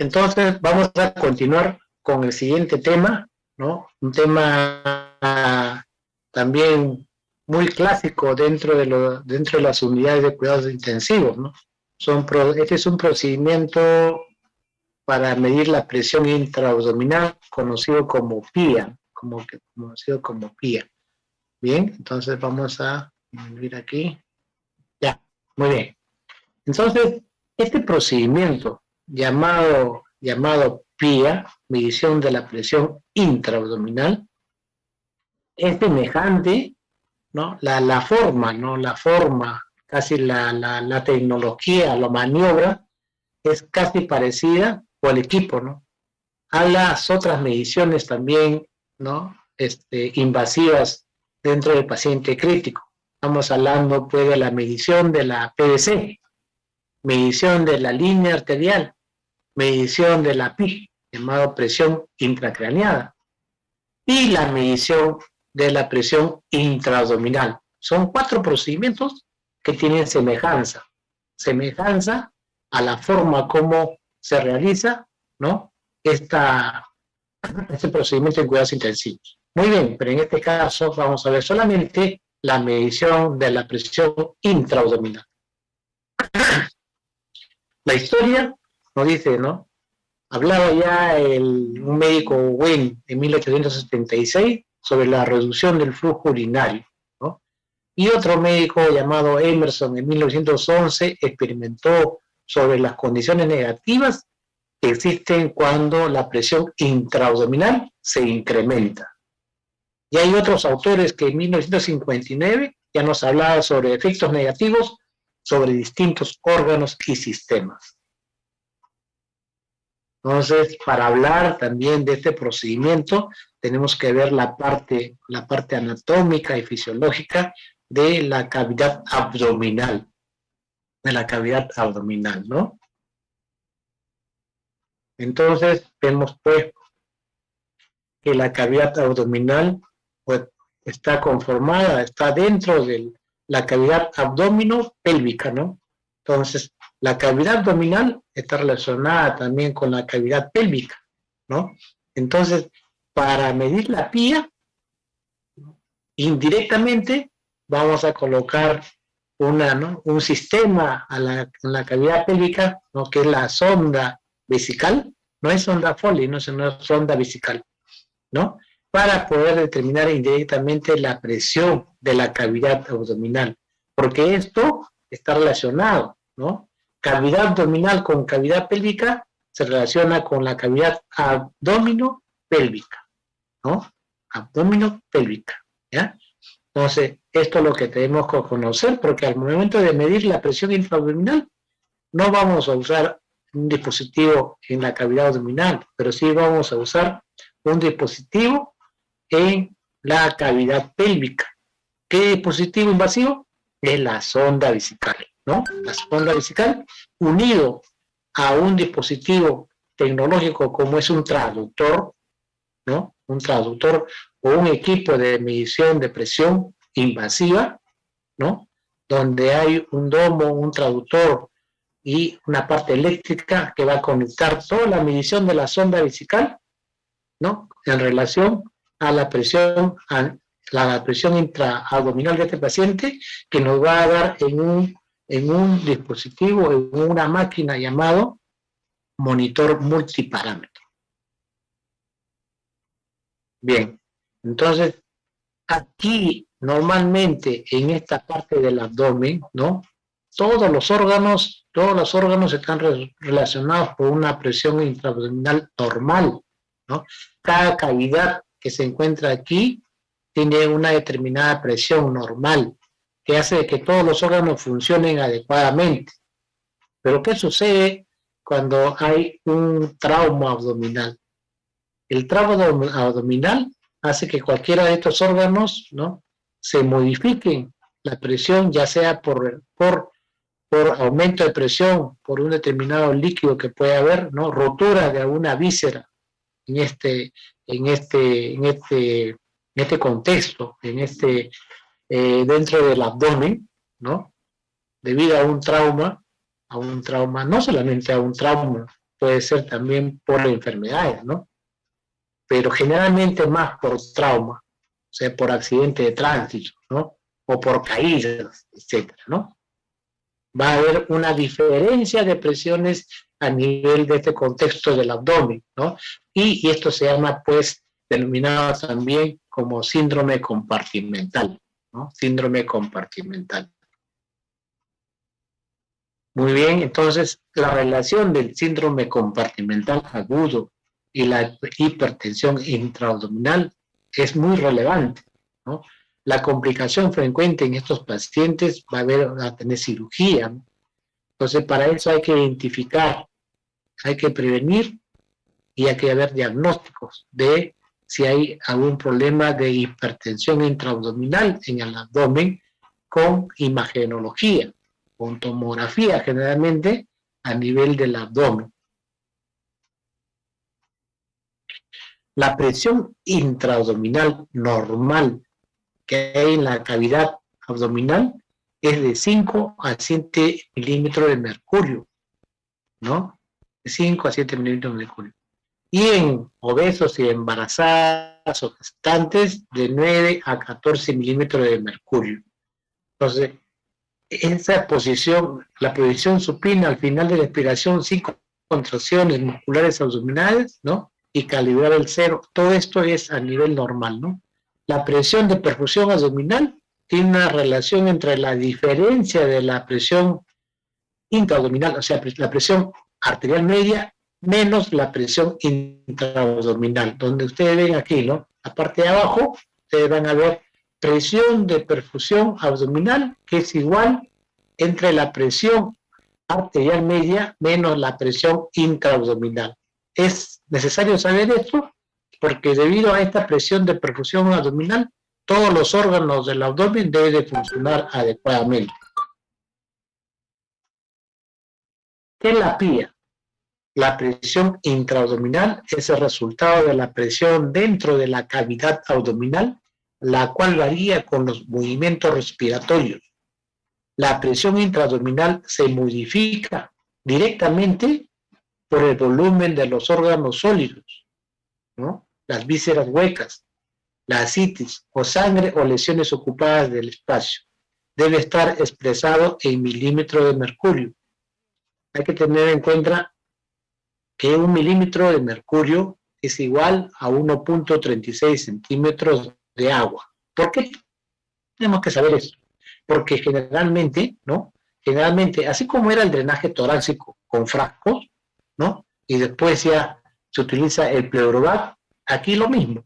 Entonces vamos a continuar con el siguiente tema, ¿no? Un tema también muy clásico dentro de las unidades de cuidados intensivos, ¿no? Este es un procedimiento para medir la presión intraabdominal, conocido como PIA, conocido como PIA. Bien, entonces vamos a ver aquí. Ya, muy bien. Entonces, este procedimiento llamado PIA, medición de la presión intraabdominal, es semejante, ¿no? La forma, ¿no? La forma, casi la tecnología, la maniobra, es casi parecida, o el equipo, ¿no? A las otras mediciones también, ¿no? Invasivas dentro del paciente crítico. Estamos hablando, pues, de la medición de la PVC, medición de la línea arterial, medición de la PI, llamado presión intracraneada, y la medición de la presión intraabdominal. Son 4 procedimientos que tienen semejanza a la forma como se realiza, ¿no? Este procedimiento en cuidados intensivos. Muy bien, pero en este caso vamos a ver solamente la medición de la presión intraabdominal. La historia nos dice, ¿no? Hablaba ya un médico Wen en 1876 sobre la reducción del flujo urinario, ¿no? Y otro médico llamado Emerson en 1911 experimentó sobre las condiciones negativas que existen cuando la presión intraabdominal se incrementa. Y hay otros autores que en 1959 ya nos hablaban sobre efectos negativos sobre distintos órganos y sistemas. Entonces, para hablar también de este procedimiento, tenemos que ver la parte anatómica y fisiológica de la cavidad abdominal, ¿no? Entonces, vemos pues que la cavidad abdominal pues, está dentro de la cavidad abdominopélvica, ¿no? Entonces, la cavidad abdominal está relacionada también con la cavidad pélvica, ¿no? Entonces, para medir la PIA, indirectamente vamos a colocar un sistema en la cavidad pélvica, ¿no? Que es la sonda vesical, no es sonda Foley, no es sonda vesical, ¿no? Para poder determinar indirectamente la presión de la cavidad abdominal, porque esto está relacionado, ¿no? Cavidad abdominal con cavidad pélvica se relaciona con la cavidad abdominopélvica, ¿no? Abdominopélvica, ¿ya? Entonces, esto es lo que tenemos que conocer, porque al momento de medir la presión intraabdominal, no vamos a usar un dispositivo en la cavidad abdominal, pero sí vamos a usar un dispositivo en la cavidad pélvica. ¿Qué dispositivo invasivo? Es la sonda vesical, ¿no? La sonda vesical unido a un dispositivo tecnológico como es un traductor, ¿no? Un traductor o un equipo de medición de presión invasiva, ¿no? Donde hay un domo, un traductor y una parte eléctrica que va a conectar toda la medición de la sonda vesical, ¿no? En relación a la presión intraabdominal de este paciente, que nos va a dar en un dispositivo, en una máquina llamado monitor multiparámetro. Bien, entonces aquí normalmente en esta parte del abdomen, ¿no? Todos los órganos están relacionados con una presión intraabdominal normal, ¿no? Cada cavidad que se encuentra aquí tiene una determinada presión normal que hace que todos los órganos funcionen adecuadamente. Pero ¿qué sucede cuando hay un trauma abdominal? El trauma abdominal hace que cualquiera de estos órganos, ¿no? Se modifiquen la presión, ya sea por aumento de presión, por un determinado líquido que puede haber, ¿no? Rotura de alguna víscera en este contexto, dentro del abdomen, ¿no? Debido a un trauma, no solamente a un trauma, puede ser también por enfermedades, ¿no? Pero generalmente más por trauma, o sea, por accidente de tránsito, ¿no? O por caídas, etcétera, ¿no? Va a haber una diferencia de presiones a nivel de este contexto del abdomen, ¿no? Y esto se llama, pues, denominado también como síndrome compartimental, ¿no? Síndrome compartimental. Muy bien, entonces la relación del síndrome compartimental agudo y la hipertensión intraabdominal es muy relevante, ¿no? La complicación frecuente en estos pacientes va a tener cirugía, ¿no? Entonces, para eso hay que identificar, hay que prevenir y hay que haber diagnósticos de si hay algún problema de hipertensión intraabdominal en el abdomen con imagenología, con tomografía generalmente a nivel del abdomen. La presión intraabdominal normal que hay en la cavidad abdominal es de 5 a 7 milímetros de mercurio, ¿no? De 5 a 7 milímetros de mercurio. Y en obesos y embarazadas o gestantes, de 9 a 14 milímetros de mercurio. Entonces, esa posición, la posición supina al final de la expiración, 5 contracciones musculares abdominales, ¿no? Y calibrar el cero. Todo esto es a nivel normal, ¿no? La presión de perfusión abdominal tiene una relación entre la diferencia de la presión intraabdominal, o sea, la presión arterial media menos la presión intraabdominal, donde ustedes ven aquí, ¿no? La parte de abajo, ustedes van a ver presión de perfusión abdominal, que es igual entre la presión arterial media menos la presión intraabdominal. Es necesario saber esto porque debido a esta presión de perfusión abdominal, todos los órganos del abdomen deben de funcionar adecuadamente. ¿Qué es la PIA? La presión intraabdominal es el resultado de la presión dentro de la cavidad abdominal, la cual varía con los movimientos respiratorios. La presión intraabdominal se modifica directamente por el volumen de los órganos sólidos, ¿no? Las vísceras huecas, la ascitis o sangre o lesiones ocupadas del espacio. Debe estar expresado en milímetros de mercurio. Hay que tener en cuenta que 1 milímetro de mercurio es igual a 1.36 centímetros de agua. ¿Por qué tenemos que saber eso? Porque generalmente, ¿no? Generalmente, así como era el drenaje torácico con frascos, ¿no? Y después ya se utiliza el Pleurovac, aquí lo mismo.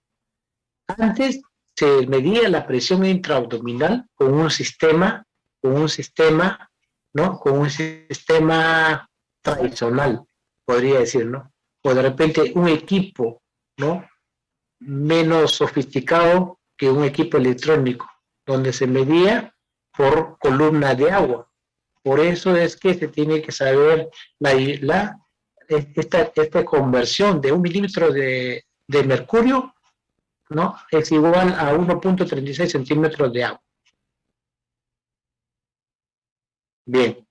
Antes se medía la presión intraabdominal con un sistema, ¿no? Con un sistema tradicional, podría decir, ¿no? O de repente un equipo, ¿no? Menos sofisticado que un equipo electrónico, donde se medía por columna de agua. Por eso es que se tiene que saber esta conversión de 1 milímetro de mercurio, ¿no? Es igual a 1.36 centímetros de agua. Bien.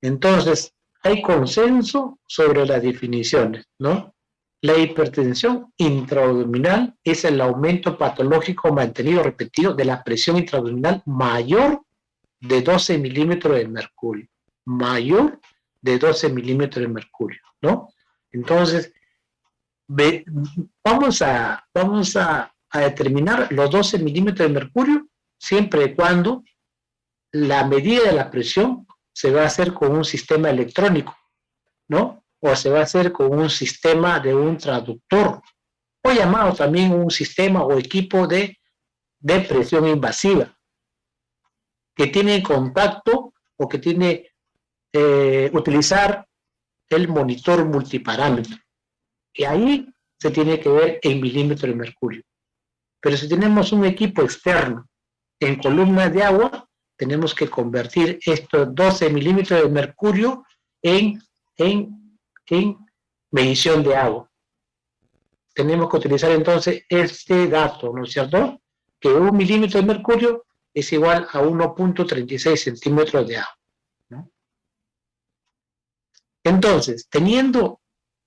Entonces, hay consenso sobre las definiciones, ¿no? La hipertensión intraabdominal es el aumento patológico mantenido repetido de la presión intraabdominal mayor de 12 milímetros de mercurio. Mayor de 12 milímetros de mercurio, ¿no? Entonces, vamos a determinar los 12 milímetros de mercurio siempre y cuando la medida de la presión se va a hacer con un sistema electrónico, ¿no? O se va a hacer con un sistema de un traductor, o llamado también un sistema o equipo de presión invasiva, que tiene contacto o que tiene utilizar el monitor multiparámetro. Y ahí se tiene que ver en milímetros de mercurio. Pero si tenemos un equipo externo en columnas de agua, tenemos que convertir estos 12 milímetros de mercurio en medición de agua. Tenemos que utilizar entonces este dato, ¿no es cierto? Que 1 milímetro de mercurio es igual a 1.36 centímetros de agua, ¿no? Entonces, teniendo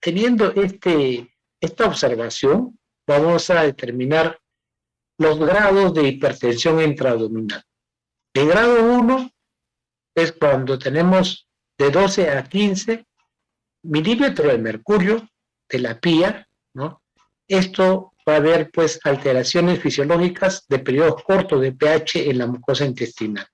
teniendo esta observación, vamos a determinar los grados de hipertensión intraabdominal. El grado 1 es cuando tenemos de 12 a 15 milímetros de mercurio de la pía, ¿no? Esto va a haber pues alteraciones fisiológicas de periodos cortos de pH en la mucosa intestinal.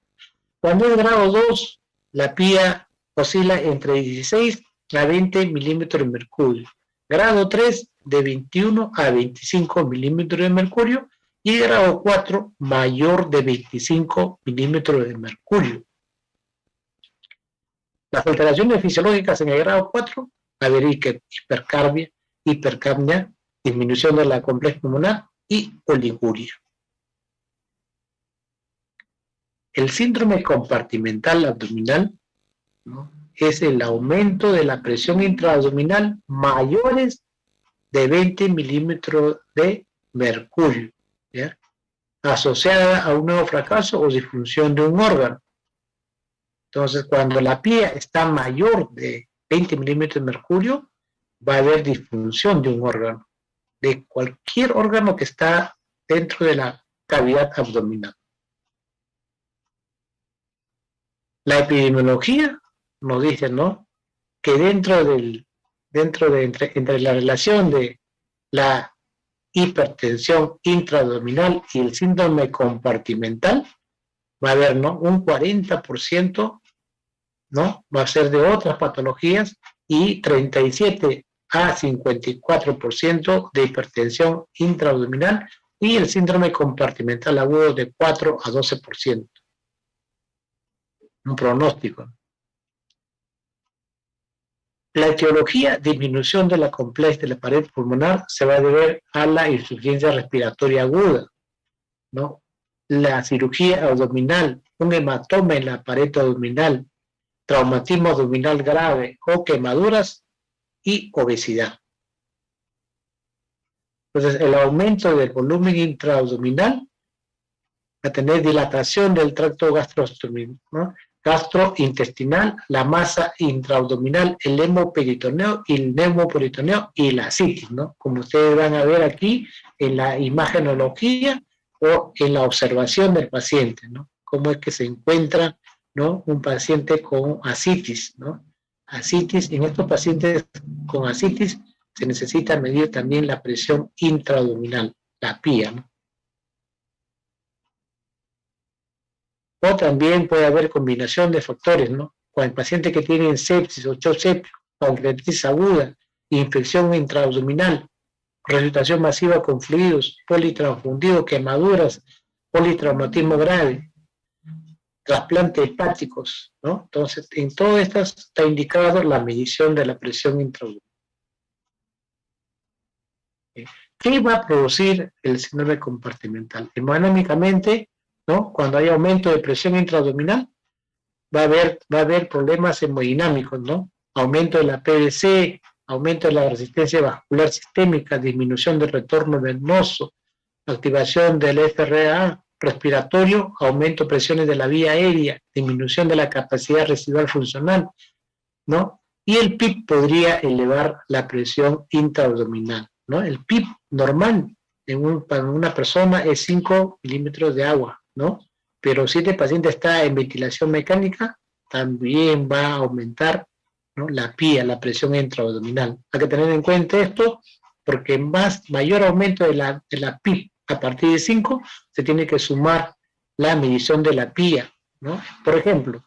Cuando es grado 2, la pía oscila entre 16 a 20 milímetros de mercurio. Grado 3, de 21 a 25 milímetros de mercurio. Y grado 4, mayor de 25 milímetros de mercurio. Las alteraciones fisiológicas en el grado 4, va a haber hipercapnia, disminución de la compleja pulmonar y oliguria. El síndrome compartimental abdominal, ¿no?, es el aumento de la presión intraabdominal mayores de 20 milímetros de mercurio, ¿ya?, asociada a un nuevo fracaso o disfunción de un órgano. Entonces, cuando la pía está mayor de 20 milímetros de mercurio, va a haber disfunción de un órgano, de cualquier órgano que está dentro de la cavidad abdominal. La epidemiología nos dice, ¿no?, que entre la relación de la hipertensión intraabdominal y el síndrome compartimental, va a haber, ¿no?, un 40%, ¿no?, va a ser de otras patologías, y 37 a 54% de hipertensión intraabdominal, y el síndrome compartimental agudo de 4 a 12%. Un pronóstico. La etiología, disminución de la complex de la pared pulmonar, se va a deber a la insuficiencia respiratoria aguda, ¿no? La cirugía abdominal, un hematoma en la pared abdominal, traumatismo abdominal grave o quemaduras, y obesidad. Entonces, el aumento del volumen intraabdominal va a tener dilatación del tracto gastrointestinal, la masa intraabdominal, el hemoperitoneo y el neumoperitoneo y la ascitis, ¿no?, como ustedes van a ver aquí en la imagenología o en la observación del paciente, ¿no?, cómo es que se encuentra, ¿no?, un paciente con ascitis, ¿no? Ascitis, en estos pacientes con ascitis se necesita medir también la presión intraabdominal, la pía, ¿no? O también puede haber combinación de factores, ¿no? Con el paciente que tiene sepsis o shock séptico, pancreatitis aguda, infección intraabdominal, resucitación masiva con fluidos, politransfundido, quemaduras, politraumatismo grave, trasplantes hepáticos, ¿no? Entonces, en todas estas está indicado la medición de la presión intraabdominal. ¿Qué va a producir el síndrome compartimental? Hemodinámicamente, ¿no?, cuando hay aumento de presión intraabdominal, va a haber problemas hemodinámicos, ¿no? Aumento de la PVC, aumento de la resistencia vascular sistémica, disminución del retorno venoso, activación del FRA respiratorio, aumento de presiones de la vía aérea, disminución de la capacidad residual funcional, ¿no? Y el PIB podría elevar la presión intraabdominal, ¿no? El PIB normal para una persona es 5 milímetros de agua, ¿no? Pero si este paciente está en ventilación mecánica, también va a aumentar, ¿no?, la pía, la presión intraabdominal. Hay que tener en cuenta esto, porque mayor aumento de la PIB a partir de 5, se tiene que sumar la medición de la pía, ¿no? Por ejemplo,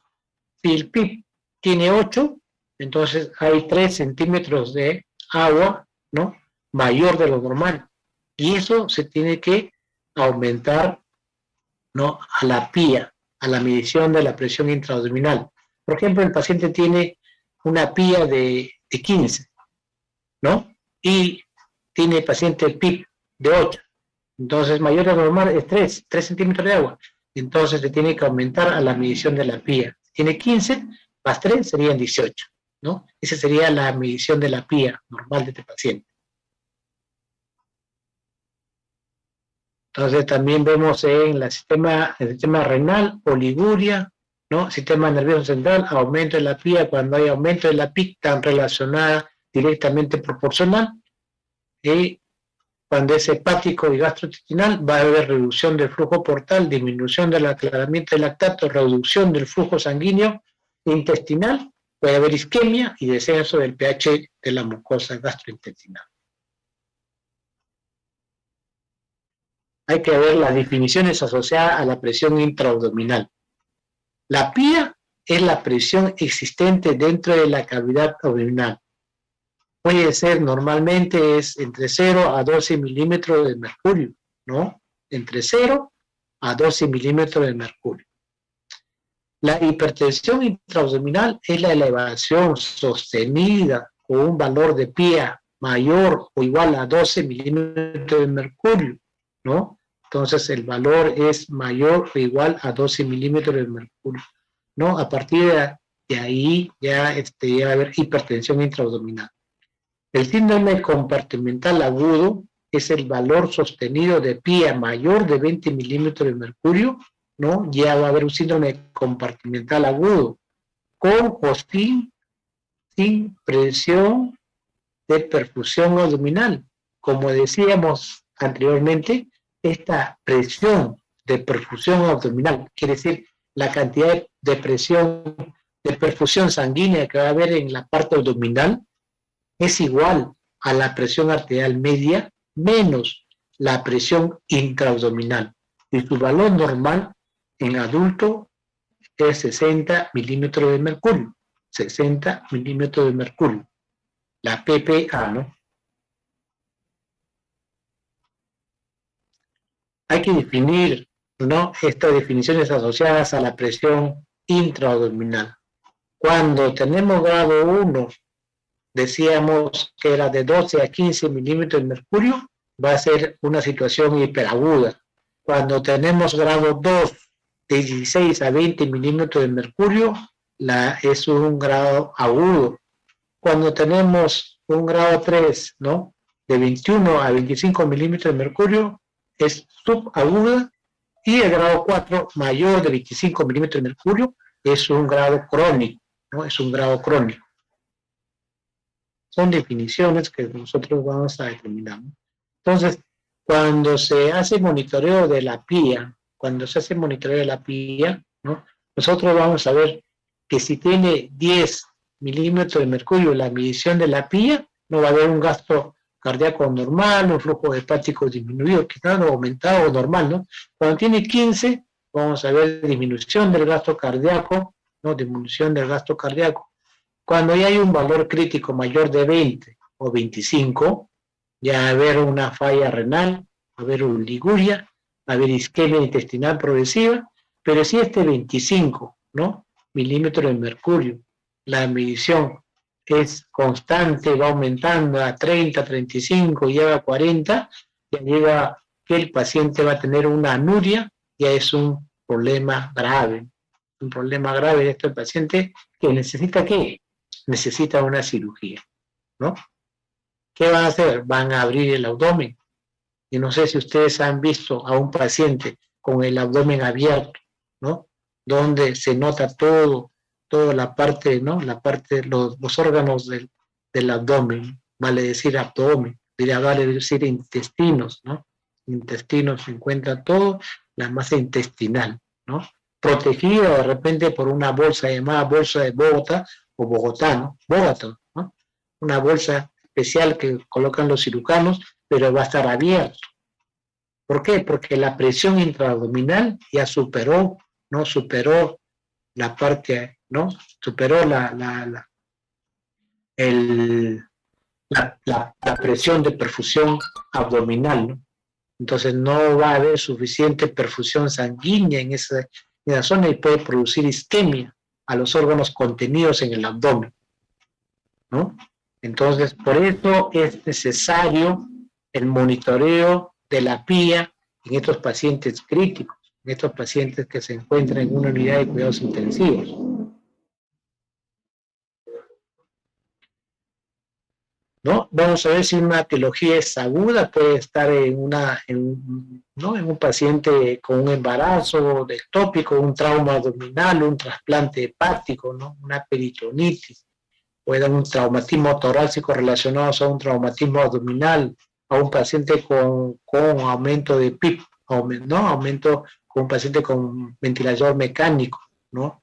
si el PIB tiene 8, entonces hay 3 centímetros de agua, ¿no?, mayor de lo normal. Y eso se tiene que aumentar, ¿no?, a la pía, a la medición de la presión intraabdominal. Por ejemplo, el paciente tiene una pía de 15, ¿no? Y tiene el paciente el PIB de 8. Entonces, mayor de lo normal es 3 centímetros de agua. Entonces, se tiene que aumentar a la medición de la pía. Tiene 15 más 3 serían 18, ¿no? Esa sería la medición de la pía normal de este paciente. Entonces, también vemos en el sistema renal, oliguria, ¿no? Sistema nervioso central, aumento de la pía. Cuando hay aumento de la PIC, están relacionada directamente proporcional, y cuando es hepático y gastrointestinal va a haber reducción del flujo portal, disminución del aclaramiento del lactato, reducción del flujo sanguíneo intestinal, puede haber isquemia y descenso del pH de la mucosa gastrointestinal. Hay que ver las definiciones asociadas a la presión intraabdominal. La PIA es la presión existente dentro de la cavidad abdominal. Puede ser, normalmente es entre 0 a 12 milímetros de mercurio, ¿no? Entre 0 a 12 milímetros de mercurio. La hipertensión intraabdominal es la elevación sostenida con un valor de PIA mayor o igual a 12 milímetros de mercurio, ¿no? Entonces el valor es mayor o igual a 12 milímetros de mercurio, ¿no? A partir de ahí ya va a haber hipertensión intraabdominal. El síndrome compartimental agudo es el valor sostenido de PIA mayor de 20 milímetros de mercurio, ¿no? Ya va a haber un síndrome compartimental agudo, con o sin presión de perfusión abdominal. Como decíamos anteriormente, esta presión de perfusión abdominal, quiere decir la cantidad de presión, de perfusión sanguínea que va a haber en la parte abdominal, es igual a la presión arterial media menos la presión intraabdominal. Y su valor normal en adulto es 60 milímetros de mercurio. 60 milímetros de mercurio. La PPA, ¿no? Hay que definir, ¿no?, estas definiciones asociadas a la presión intraabdominal. Cuando tenemos grado 1, decíamos que era de 12 a 15 milímetros de mercurio, va a ser una situación hiperaguda. Cuando tenemos grado 2, de 16 a 20 milímetros de mercurio, es un grado agudo. Cuando tenemos un grado 3, ¿no?, de 21 a 25 milímetros de mercurio, es subaguda, y el grado 4, mayor de 25 milímetros de mercurio, es un grado crónico, ¿no? Es un grado crónico. Son definiciones que nosotros vamos a determinar, ¿no? Entonces, cuando se hace monitoreo de la PIA, ¿no?, nosotros vamos a ver que si tiene 10 milímetros de mercurio la medición de la PIA, no va a haber un gasto cardíaco normal, un flujo hepático disminuido, quizás no aumentado o normal, ¿no? Cuando tiene 15, vamos a ver disminución del gasto cardíaco, ¿no? Disminución del gasto cardíaco. Cuando ya hay un valor crítico mayor de 20 o 25, ya va a haber una falla renal, va a haber oliguria, va a haber isquemia intestinal progresiva, pero si este 25, ¿no?, milímetros de mercurio, la medición es constante, va aumentando a 30, 35, llega a 40, ya llega que el paciente va a tener una anuria, ya es un problema grave. Un problema grave de este paciente que necesita ¿qué? Necesita una cirugía, ¿no? ¿Qué van a hacer? Van a abrir el abdomen. Y no sé si ustedes han visto a un paciente con el abdomen abierto, ¿no?, donde se nota toda la parte, ¿no?, la parte, los órganos del abdomen, vale decir abdomen, vale decir intestinos, ¿no? Intestinos, se encuentra todo, la masa intestinal, ¿no?, protegida de repente por una bolsa llamada bolsa de Bogotá o Bogotá, ¿no? Bogotá, ¿no? Una bolsa especial que colocan los cirujanos, pero va a estar abierto. ¿Por qué? Porque la presión intraabdominal ya superó, ¿no? Superó la parte, ¿no? Superó la presión de perfusión abdominal, ¿no? Entonces no va a haber suficiente perfusión sanguínea en esa zona y puede producir isquemia a los órganos contenidos en el abdomen, ¿no? Entonces, por eso es necesario el monitoreo de la PIA en estos pacientes críticos, en estos pacientes que se encuentran en una unidad de cuidados intensivos. ¿No? Vamos a ver si una etiología es aguda, puede estar en un paciente con un embarazo ectópico, un trauma abdominal, un trasplante hepático, ¿no?, una peritonitis. puede dar un traumatismo torácico relacionado a un traumatismo abdominal, a un paciente con aumento de PIP, ¿no? Aumento con un paciente con ventilador mecánico, ¿no?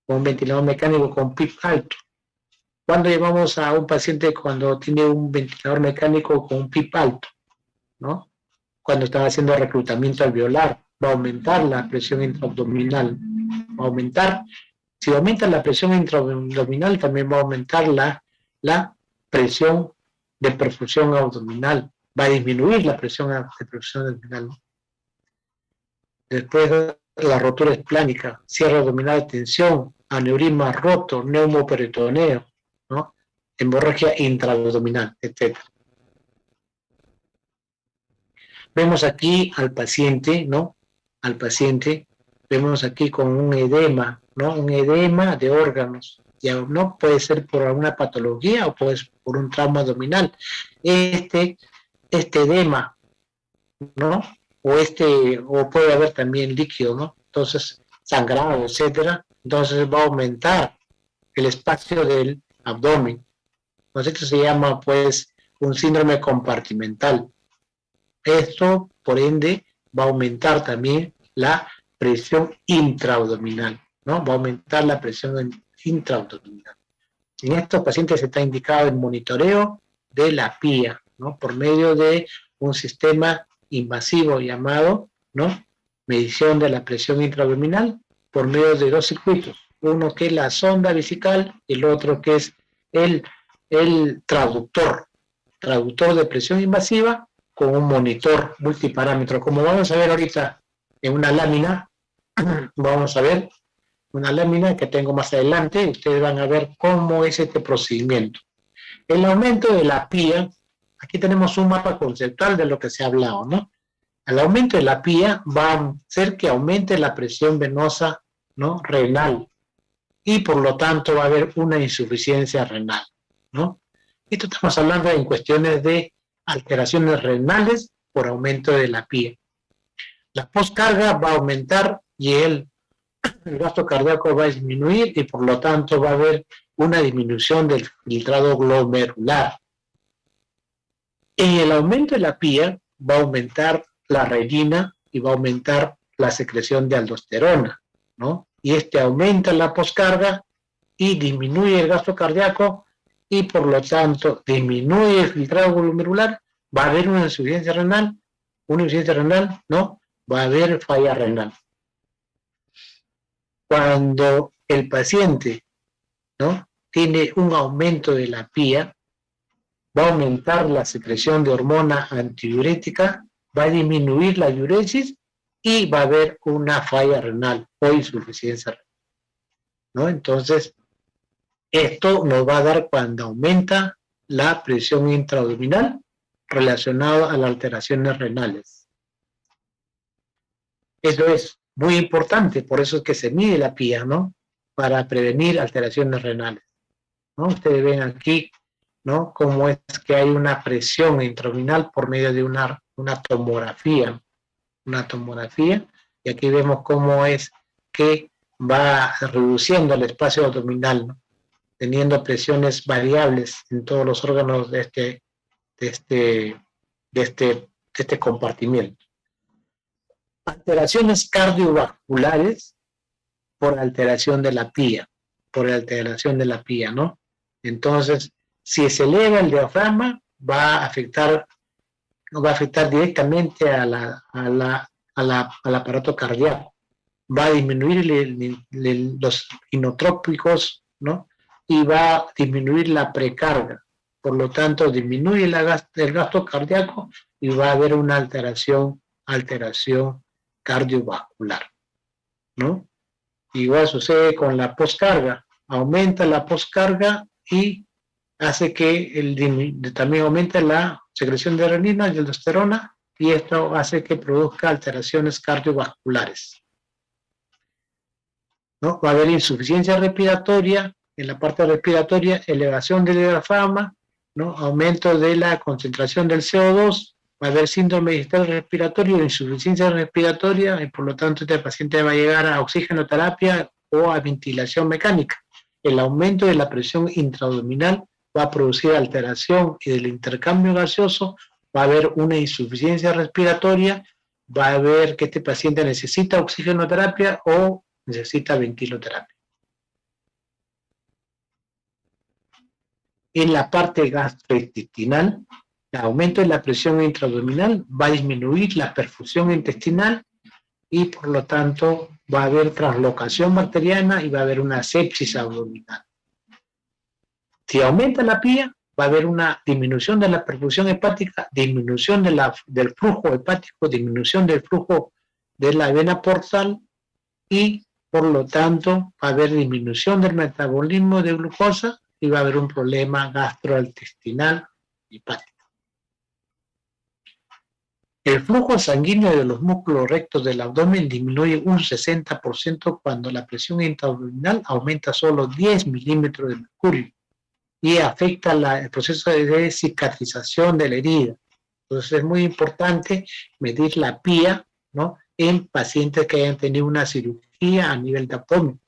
Con un ventilador mecánico con PIP alto. ¿Cuándo llevamos a un paciente cuando tiene un ventilador mecánico con un PIP alto? ¿No? Cuando estaba haciendo reclutamiento alveolar, va a aumentar la presión intraabdominal, va a aumentar. Si aumenta la presión intraabdominal, también va a aumentar la presión de perfusión abdominal, va a disminuir la presión de perfusión abdominal. Después, la rotura esplánica, cierre abdominal de tensión, aneurisma roto, neumoperitoneo, ¿no? Hemorragia intraabdominal, etc. Vemos aquí al paciente, ¿no? Al paciente, vemos aquí con un edema, ¿no? Un edema de órganos. Ya no puede ser por alguna patología o puede ser por un trauma abdominal. Este edema, ¿no? O puede haber también líquido, ¿no? Entonces, sangrado, etcétera. Entonces va a aumentar el espacio del abdomen. Entonces, esto se llama, pues, un síndrome compartimental. Esto, por ende, va a aumentar también la presión intraabdominal, ¿no? Va a aumentar la presión intraabdominal. En estos pacientes está indicado el monitoreo de la PIA, ¿no? Por medio de un sistema invasivo llamado, ¿no? Medición de la presión intraabdominal por medio de dos circuitos. Uno que es la sonda vesical y el otro que es el traductor de presión invasiva con un monitor multiparámetro. Como vamos a ver ahorita en una lámina, vamos a ver una lámina que tengo más adelante, ustedes van a ver cómo es este procedimiento. El aumento de la PIA, aquí tenemos un mapa conceptual de lo que se ha hablado, ¿no? El aumento de la PIA va a hacer que aumente la presión venosa, ¿no? Renal, y por lo tanto va a haber una insuficiencia renal, ¿no? Esto estamos hablando en cuestiones de alteraciones renales por aumento de la PIA. La poscarga va a aumentar y el gasto cardíaco va a disminuir y por lo tanto va a haber una disminución del filtrado glomerular. En el aumento de la PIA va a aumentar la renina y va a aumentar la secreción de aldosterona, ¿no? Y este aumenta la poscarga y disminuye el gasto cardíaco y por lo tanto disminuye el filtrado glomerular, va a haber una insuficiencia renal, ¿no? Va a haber falla renal. Cuando el paciente, ¿no? Tiene un aumento de la PIA, va a aumentar la secreción de hormona antidiurética, va a disminuir la diuresis y va a haber una falla renal o insuficiencia renal, ¿no? Entonces, esto nos va a dar cuando aumenta la presión intraabdominal relacionada a las alteraciones renales. Eso es muy importante, por eso es que se mide la PIA, ¿no? Para prevenir alteraciones renales, ¿no? Ustedes ven aquí, ¿no? Cómo es que hay una presión intraabdominal por medio de una tomografía, y aquí vemos cómo es que va reduciendo el espacio abdominal, ¿no? Teniendo presiones variables en todos los órganos de este compartimiento. Alteraciones cardiovasculares por alteración de la PIA, ¿no? Entonces, si se eleva el diafragma, va a afectar directamente al aparato cardíaco, va a disminuir los inotrópicos, ¿no? Y va a disminuir la precarga, por lo tanto disminuye el gasto cardíaco y va a haber una alteración cardiovascular, ¿no? Igual sucede con la poscarga, aumenta la poscarga y hace que también aumente la secreción de renina y aldosterona y esto hace que produzca alteraciones cardiovasculares, ¿no? Va a haber insuficiencia respiratoria, en la parte respiratoria, elevación del diafragma, ¿no? Aumento de la concentración del CO2, va a haber síndrome digital respiratorio, insuficiencia respiratoria, y por lo tanto este paciente va a llegar a oxigenoterapia o a ventilación mecánica. el aumento de la presión intraabdominal va a producir alteración del intercambio gaseoso, va a haber una insuficiencia respiratoria, va a haber que este paciente necesita oxigenoterapia o necesita ventiloterapia. En la parte gastrointestinal, el aumento de la presión intraabdominal va a disminuir la perfusión intestinal y por lo tanto va a haber translocación bacteriana y va a haber una sepsis abdominal. Si aumenta la pía, va a haber una disminución de la perfusión hepática, disminución del flujo hepático, disminución del flujo de la vena portal y por lo tanto va a haber disminución del metabolismo de glucosa y va a haber un problema gastrointestinal hepático. El flujo sanguíneo de los músculos rectos del abdomen disminuye un 60% cuando la presión intraabdominal aumenta solo 10 milímetros de mercurio y afecta el proceso de cicatrización de la herida. Entonces es muy importante medir la pía, ¿no?, en pacientes que hayan tenido una cirugía a nivel de abdomen,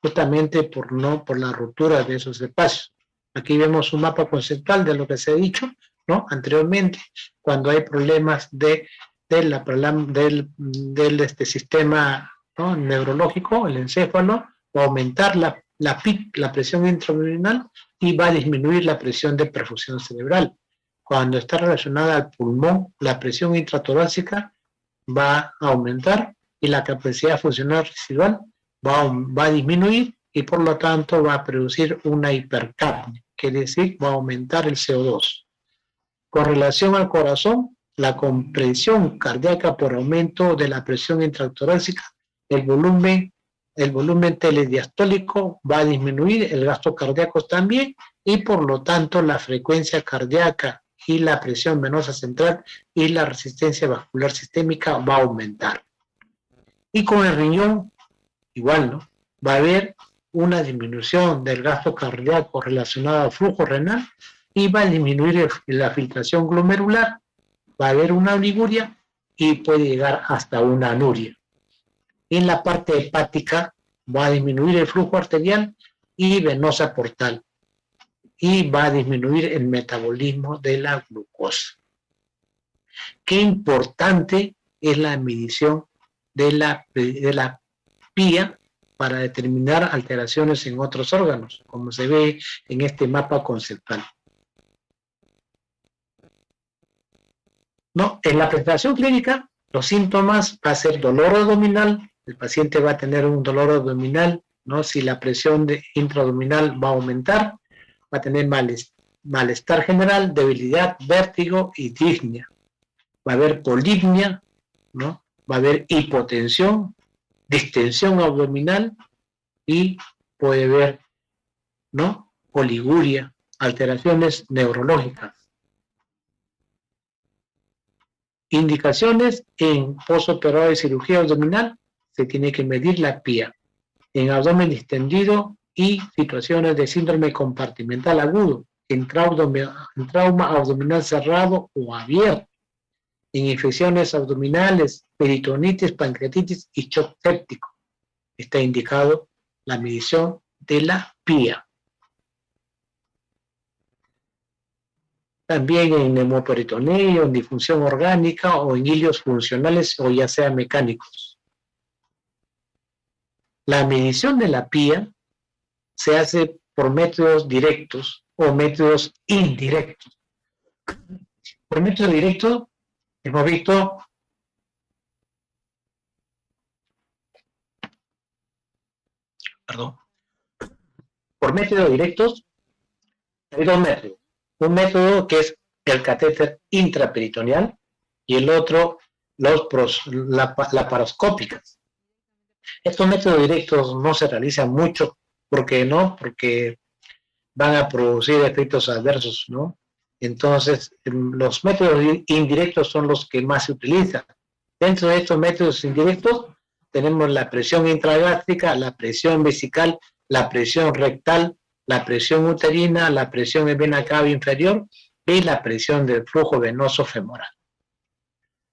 justamente por la ruptura de esos espacios. Aquí vemos un mapa conceptual de lo que se ha dicho, ¿no?, anteriormente, cuando hay problemas del sistema, ¿no?, neurológico, el encéfalo, va a aumentar la presión intraabdominal y va a disminuir la presión de perfusión cerebral. Cuando está relacionada al pulmón, la presión intratorácica va a aumentar y la capacidad funcional residual va a disminuir y por lo tanto va a producir una hipercapnia, quiere decir va a aumentar el CO2. Con relación al corazón, la compresión cardíaca por aumento de la presión intratorácica, el volumen telediastólico va a disminuir, el gasto cardíaco también, y por lo tanto la frecuencia cardíaca y la presión venosa central y la resistencia vascular sistémica va a aumentar. Y con el riñón, igual, ¿no?, va a haber una disminución del gasto cardíaco relacionado al flujo renal y va a disminuir la filtración glomerular, va a haber una oliguria y puede llegar hasta una anuria. En la parte hepática va a disminuir el flujo arterial y venosa portal y va a disminuir el metabolismo de la glucosa. Qué importante es la medición de la pía para determinar alteraciones en otros órganos, como se ve en este mapa conceptual. ¿No? En la presentación clínica, los síntomas va a ser dolor abdominal, el paciente va a tener un dolor abdominal, ¿no?, si la presión intraabdominal va a aumentar, va a tener malestar general, debilidad, vértigo y disnea. Va a haber polipnia, ¿no?, va a haber hipotensión, distensión abdominal y puede haber, ¿no?, oliguria, alteraciones neurológicas. Indicaciones en postoperatorio de cirugía abdominal, se tiene que medir la pía. En abdomen distendido y situaciones de síndrome compartimental agudo, en trauma abdominal cerrado o abierto, en infecciones abdominales, peritonitis, pancreatitis y shock séptico. Está indicado la medición de la pía. También en hemoperitoneo, en disfunción orgánica o en hilios funcionales o ya sea mecánicos. La medición de la pía se hace por métodos directos o métodos indirectos. Por método directo hemos visto por métodos directos hay dos métodos. Un método que es el catéter intraperitoneal y el otro laparoscópicas. Estos métodos directos no se realizan mucho. ¿Por qué no? Porque van a producir efectos adversos, ¿no? Entonces, los métodos indirectos son los que más se utilizan. Dentro de estos métodos indirectos tenemos la presión intragástrica, la presión vesical, la presión rectal, la presión uterina, la presión en vena cava inferior y la presión del flujo venoso femoral.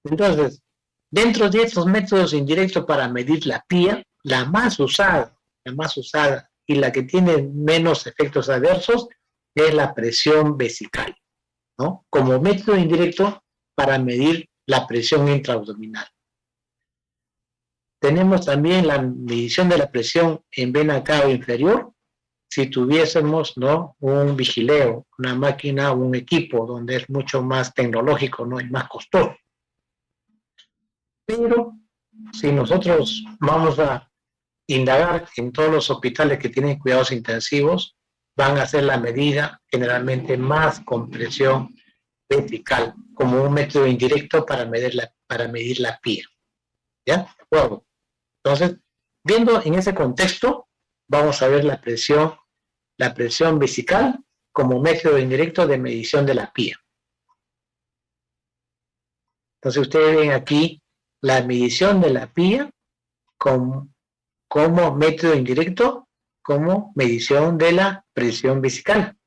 Entonces, dentro de estos métodos indirectos para medir la pía, la más usada la más usada y la que tiene menos efectos adversos es la presión vesical, ¿no? Como método indirecto para medir la presión intraabdominal. Tenemos también la medición de la presión en vena cava inferior, si tuviésemos, ¿no?, un vigileo, una máquina o un equipo donde es mucho más tecnológico, ¿no?, y más costoso. Pero si nosotros vamos a indagar en todos los hospitales que tienen cuidados intensivos, van a hacer la medida generalmente más con presión vertical, como un método indirecto para medir la PIA. ¿Ya? ¿De acuerdo? Entonces, viendo en ese contexto, vamos a ver la presión vesical como método indirecto de medición de la PIA. Entonces, ustedes ven aquí la medición de la PIA como método indirecto, como medición de la presión vesical,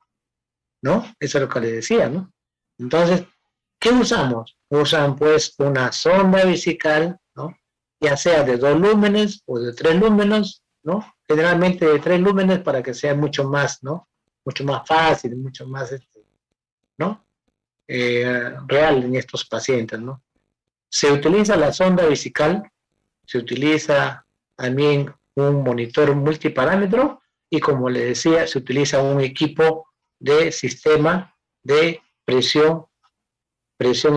¿no? Eso es lo que les decía, ¿no? Entonces, ¿qué usamos? Usan pues una sonda vesical, ¿no?, ya sea de 2 lúmenes o de 3 lúmenes, ¿no? Generalmente de 3 lúmenes para que sea mucho más, ¿no?, mucho más fácil, mucho más, ¿no?, real en estos pacientes, ¿no? Se utiliza la sonda vesical, se utiliza también un monitor multiparámetro y, como les decía, se utiliza un equipo de sistema de presión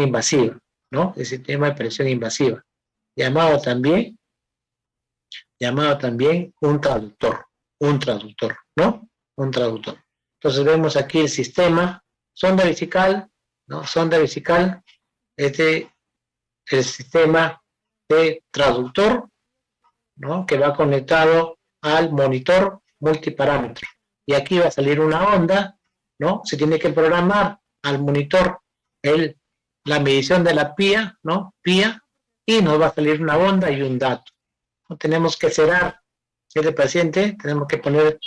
invasiva, ¿no? El sistema de presión invasiva, llamado también un traductor, ¿no? Un traductor. Entonces vemos aquí el sistema, sonda vesical, ¿no? Sonda vesical, el sistema de traductor, ¿no?, que va conectado al monitor multiparámetro. Y aquí va a salir una onda, ¿no? Se tiene que programar al monitor la medición de la PIA, ¿no? PIA, y nos va a salir una onda y un dato. ¿No? Tenemos que sedar este paciente, tenemos que poner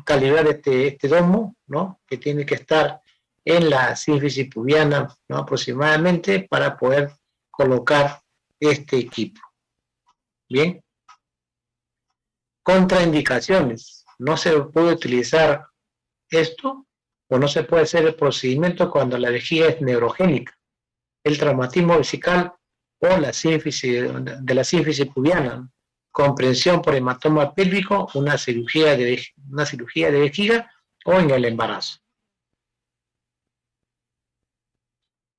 calibrar este domo, ¿no?, que tiene que estar en la sínfisis pubiana, ¿no?, aproximadamente, para poder colocar este equipo. Bien. Contraindicaciones. No se puede utilizar esto o no se puede hacer el procedimiento cuando la vejiga es neurogénica, el traumatismo vesical o la sínfisis pubiana, comprensión por hematoma pélvico, una cirugía de vejiga o en el embarazo.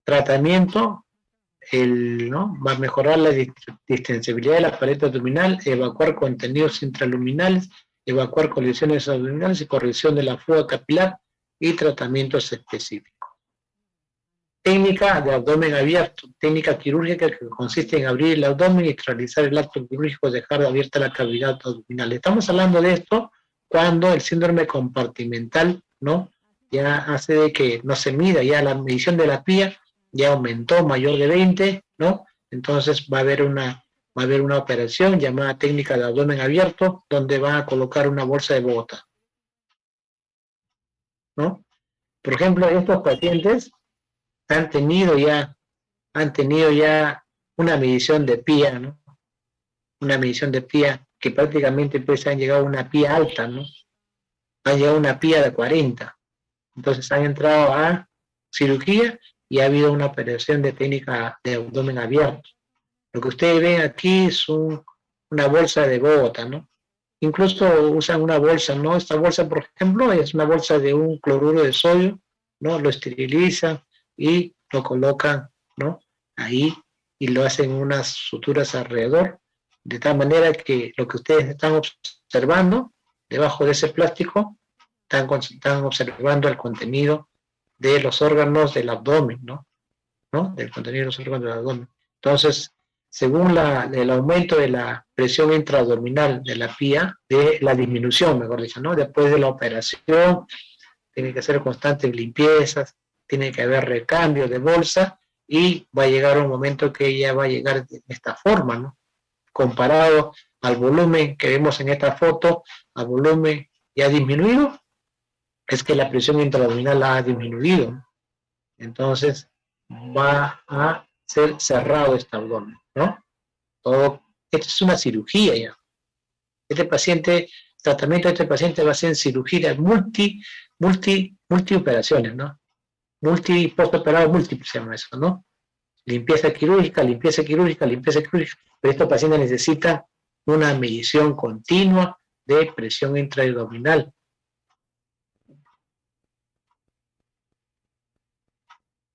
Tratamiento, ¿no?, va a mejorar la distensibilidad de la pared abdominal, evacuar contenidos intraluminales, evacuar colisiones abdominales y corrección de la fuga capilar y tratamientos específicos. Técnica de abdomen abierto, técnica quirúrgica que consiste en abrir el abdomen y realizar el acto quirúrgico, dejar abierta la cavidad abdominal. Estamos hablando de esto cuando el síndrome compartimental, ¿no?, ya hace de que no se mida, ya la medición de la PIA ya aumentó, mayor de 20, ¿no? Entonces va a haber una operación llamada técnica de abdomen abierto, donde van a colocar una bolsa de Bogotá, ¿no? Por ejemplo, estos pacientes han tenido ya una medición de PIA, ¿no? Una medición de PIA que prácticamente pues han llegado a una PIA alta, ¿no? Han llegado a una PIA de 40. Entonces han entrado a cirugía y ha habido una operación de técnica de abdomen abierto. Lo que ustedes ven aquí es una bolsa de Bogotá, ¿no? Incluso usan una bolsa, ¿no? Esta bolsa, por ejemplo, es una bolsa de un cloruro de sodio, ¿no? Lo esterilizan y lo colocan, ¿no?, ahí, y lo hacen unas suturas alrededor, de tal manera que lo que ustedes están observando debajo de ese plástico, están observando el contenido de los órganos del abdomen, ¿no? Del contenido de los órganos del abdomen. Entonces, según el aumento de la presión intraabdominal de la PIA, de la disminución, mejor dicho, ¿no?, después de la operación, tiene que hacer constantes limpiezas, tiene que haber recambio de bolsa y va a llegar un momento que ella va a llegar de esta forma, ¿no? Comparado al volumen que vemos en esta foto, al volumen ya disminuido, es que la presión intraabdominal ha disminuido. Entonces va a ser cerrado este abdomen, ¿no? Esto es una cirugía ya. Este paciente, tratamiento de este paciente va a ser en cirugía multioperaciones, ¿no? Postoperado múltiple se llama eso, ¿no? Limpieza quirúrgica, limpieza quirúrgica, limpieza quirúrgica. Pero estos pacientes necesitan una medición continua de presión intraabdominal,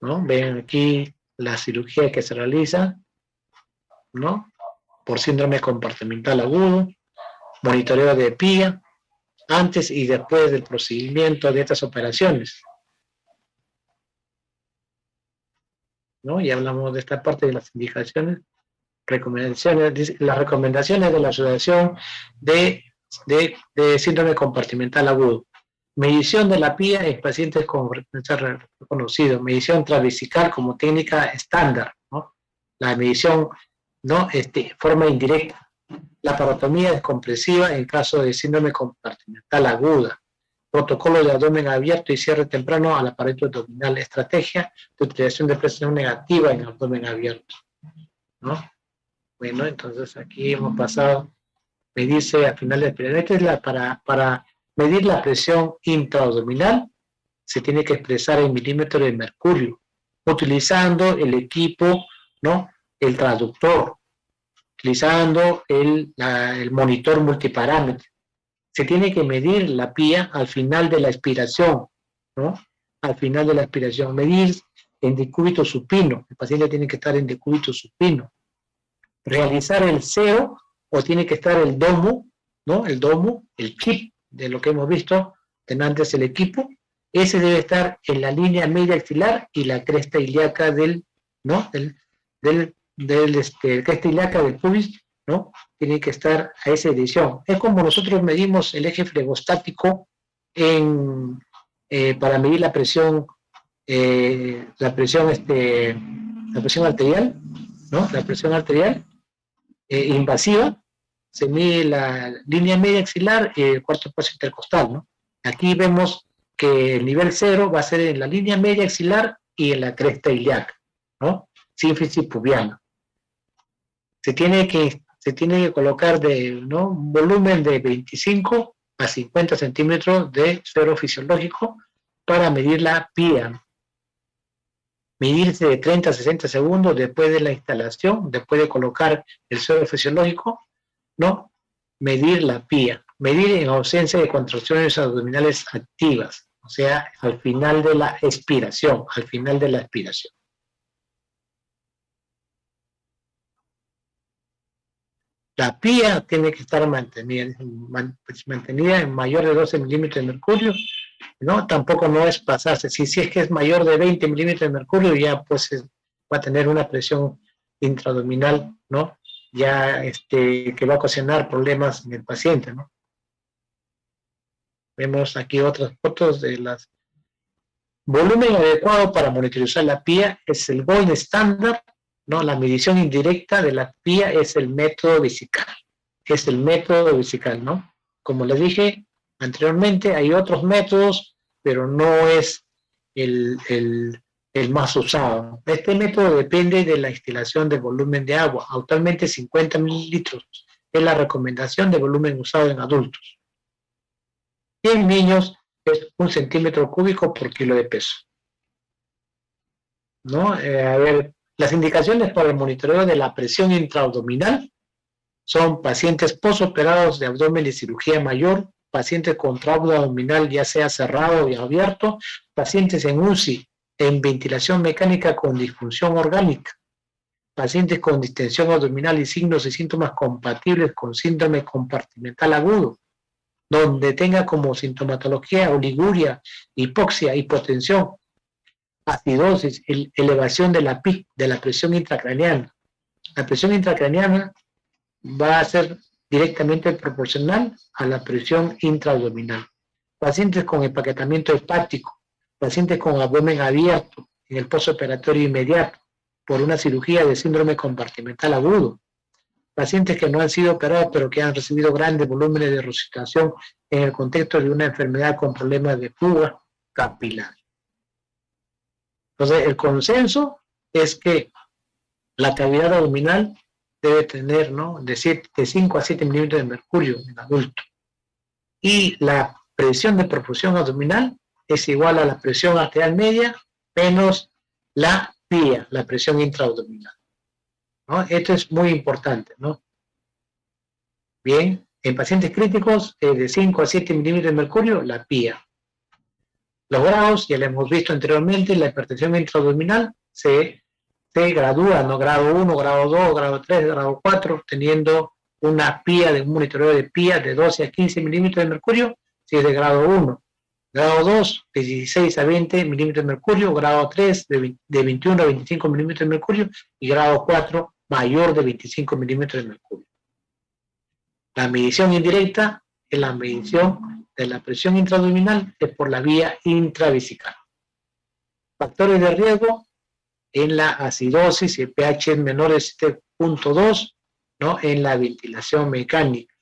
¿no? Ven aquí la cirugía que se realiza, ¿no? Por síndrome compartimental agudo, monitoreo de PIA, antes y después del procedimiento de estas operaciones, ¿no? Ya hablamos de esta parte de las indicaciones, las recomendaciones de la Asociación de Síndrome Compartimental Agudo. Medición de la PIA en pacientes con reconocido, medición transvesical como técnica estándar, ¿no? La medición, ¿no? Forma indirecta. La parotomía descompresiva en caso de síndrome compartimental aguda. Protocolo de abdomen abierto y cierre temprano al aparato abdominal. Estrategia de utilización de presión negativa en abdomen abierto, ¿no? Bueno, entonces aquí hemos pasado, medirse a final del periodo. Esta es para medir la presión intraabdominal, se tiene que expresar en milímetros de mercurio, utilizando el equipo, ¿no? El traductor, utilizando el monitor multiparámetro. Se tiene que medir la PIA al final de la expiración, ¿no? Al final de la expiración. Medir en decúbito supino. El paciente tiene que estar en decúbito supino. Realizar el SEO o tiene que estar el domo, ¿no? El domo, el kit de lo que hemos visto antes el equipo. Ese debe estar en la línea media axilar y la cresta ilíaca ¿no? Cresta ilíaca del pubis, ¿no? Tiene que estar a esa edición. Es como nosotros medimos el eje flegostático para medir la presión arterial, ¿no? La presión arterial invasiva, se mide la línea media axilar y el cuarto paso intercostal, ¿no? Aquí vemos que el nivel 0 va a ser en la línea media axilar y en la cresta ilíaca, ¿no? Sínfisis pubiana. Se tiene que colocar ¿no? un volumen de 25 a 50 centímetros de suero fisiológico para medir la PIA. Medirse de 30 a 60 segundos después de la instalación, después de colocar el suero fisiológico, ¿no? Medir la PIA. Medir en ausencia de contracciones abdominales activas, o sea, al final de la expiración, La PIA tiene que estar mantenida en mayor de 12 milímetros de mercurio, ¿no? Tampoco no es pasarse. Si es que es mayor de 20 milímetros de mercurio, ya pues va a tener una presión intraabdominal, ¿no? Ya que va a ocasionar problemas en el paciente, ¿no? Vemos aquí otras fotos de las. Volumen adecuado para monitorizar la PIA es el gold estándar, ¿no? La medición indirecta de la PIA es el método vesical. ¿No? Como les dije anteriormente, hay otros métodos, pero no es el más usado. Este método depende de la instalación del volumen de agua. Actualmente 50 mililitros es la recomendación de volumen usado en adultos. Y en niños es 1 centímetro cúbico por kilo de peso, ¿no? A ver, las indicaciones para el monitoreo de la presión intraabdominal son pacientes posoperados de abdomen y cirugía mayor, pacientes con trauma abdominal ya sea cerrado o abierto, pacientes en UCI, en ventilación mecánica con disfunción orgánica, pacientes con distensión abdominal y signos y síntomas compatibles con síndrome compartimental agudo, donde tenga como sintomatología oliguria, hipoxia, hipotensión, acidosis, elevación de la PIC, de la presión intracraneana. La presión intracraneana va a ser directamente proporcional a la presión intraabdominal. Pacientes con empaquetamiento hepático, pacientes con abdomen abierto en el postoperatorio inmediato por una cirugía de síndrome compartimental agudo, pacientes que no han sido operados pero que han recibido grandes volúmenes de resucitación en el contexto de una enfermedad con problemas de fuga capilar. Entonces, el consenso es que la cavidad abdominal debe tener, ¿no?, de 5 a 7 milímetros de mercurio en adulto. Y la presión de perfusión abdominal es igual a la presión arterial media menos la PIA, la presión intraabdominal, ¿no? Esto es muy importante, ¿no? Bien, en pacientes críticos de 5 a 7 milímetros de mercurio, la PIA. Los grados, ya lo hemos visto anteriormente, la hipertensión intraabdominal se gradúa, ¿no? Grado 1, grado 2, grado 3, grado 4, teniendo una PIA, un monitoreo de PIA de 12 a 15 milímetros de mercurio, si es de grado 1. Grado 2, de 16 a 20 milímetros de mercurio. Grado 3, de 21 a 25 milímetros de mercurio. Y grado 4, mayor de 25 milímetros de mercurio. La medición indirecta es la medición de la presión intraabdominal por la vía intravesical. Factores de riesgo en la acidosis, el pH es menor de 7.2, ¿no?, en la ventilación mecánica.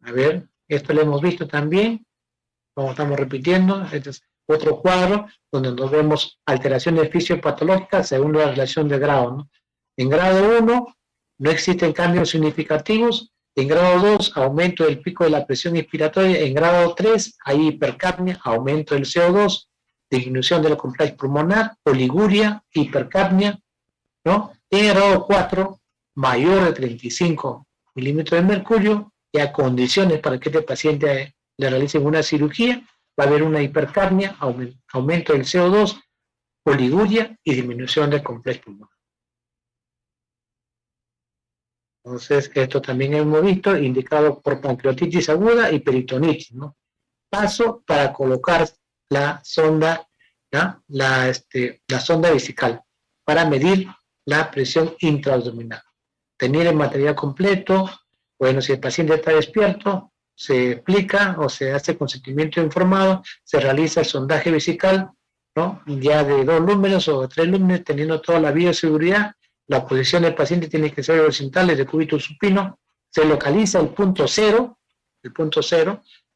A ver, esto lo hemos visto también, como estamos repitiendo. Este es otro cuadro donde nos vemos alteraciones fisiopatológicas según la relación de grado, ¿no? En grado 1 no existen cambios significativos. En grado 2, aumento del pico de la presión inspiratoria. En grado 3, hay hipercapnia, aumento del CO2, disminución del complejo pulmonar, oliguria, hipercapnia, ¿no? En grado 4, mayor de 35 milímetros de mercurio, ya condiciones para que este paciente le realicen una cirugía, va a haber una hipercapnia, aumento del CO2, oliguria y disminución del complejo pulmonar. Entonces, esto también hemos visto, indicado por pancreatitis aguda y peritonitis, ¿no? Paso para colocar la sonda, ¿no?, la sonda vesical para medir la presión intraabdominal. Tener el material completo. Bueno, si el paciente está despierto, se explica o se hace consentimiento informado, se realiza el sondaje vesical, ¿no?, ya de 2 lúmenes o 3 lúmenes, teniendo toda la bioseguridad. La posición del paciente tiene que ser horizontal, de cúbito supino. Se localiza el punto cero,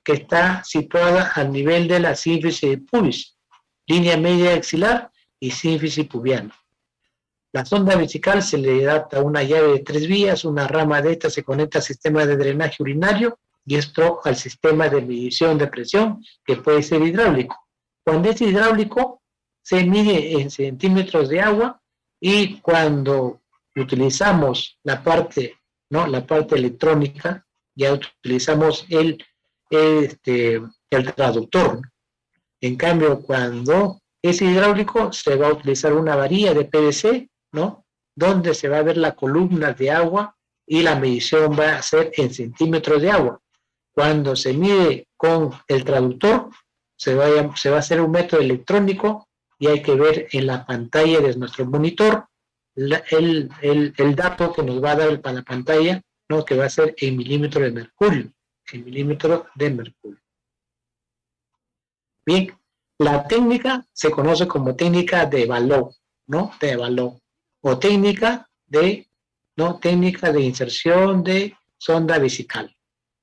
que está situada al nivel de la sínfisis pubis, línea media axilar y sínfisis pubiana. La sonda vesical se le adapta una llave de 3 vías, una rama de esta se conecta al sistema de drenaje urinario y esto al sistema de medición de presión, que puede ser hidráulico. Cuando es hidráulico, se mide en centímetros de agua, y cuando utilizamos la parte, ¿no?, la parte electrónica, ya utilizamos el traductor. En cambio, cuando es hidráulico, se va a utilizar una varilla de PVC, ¿no?, donde se va a ver la columna de agua y la medición va a ser en centímetros de agua. Cuando se mide con el traductor, se va a hacer un método electrónico y hay que ver en la pantalla de nuestro monitor el dato que nos va a dar para la pantalla, ¿no?, que va a ser en milímetros de mercurio. En milímetros de mercurio. Bien, la técnica se conoce como técnica de Vallot, ¿no?, de Vallot, o técnica de inserción de sonda vesical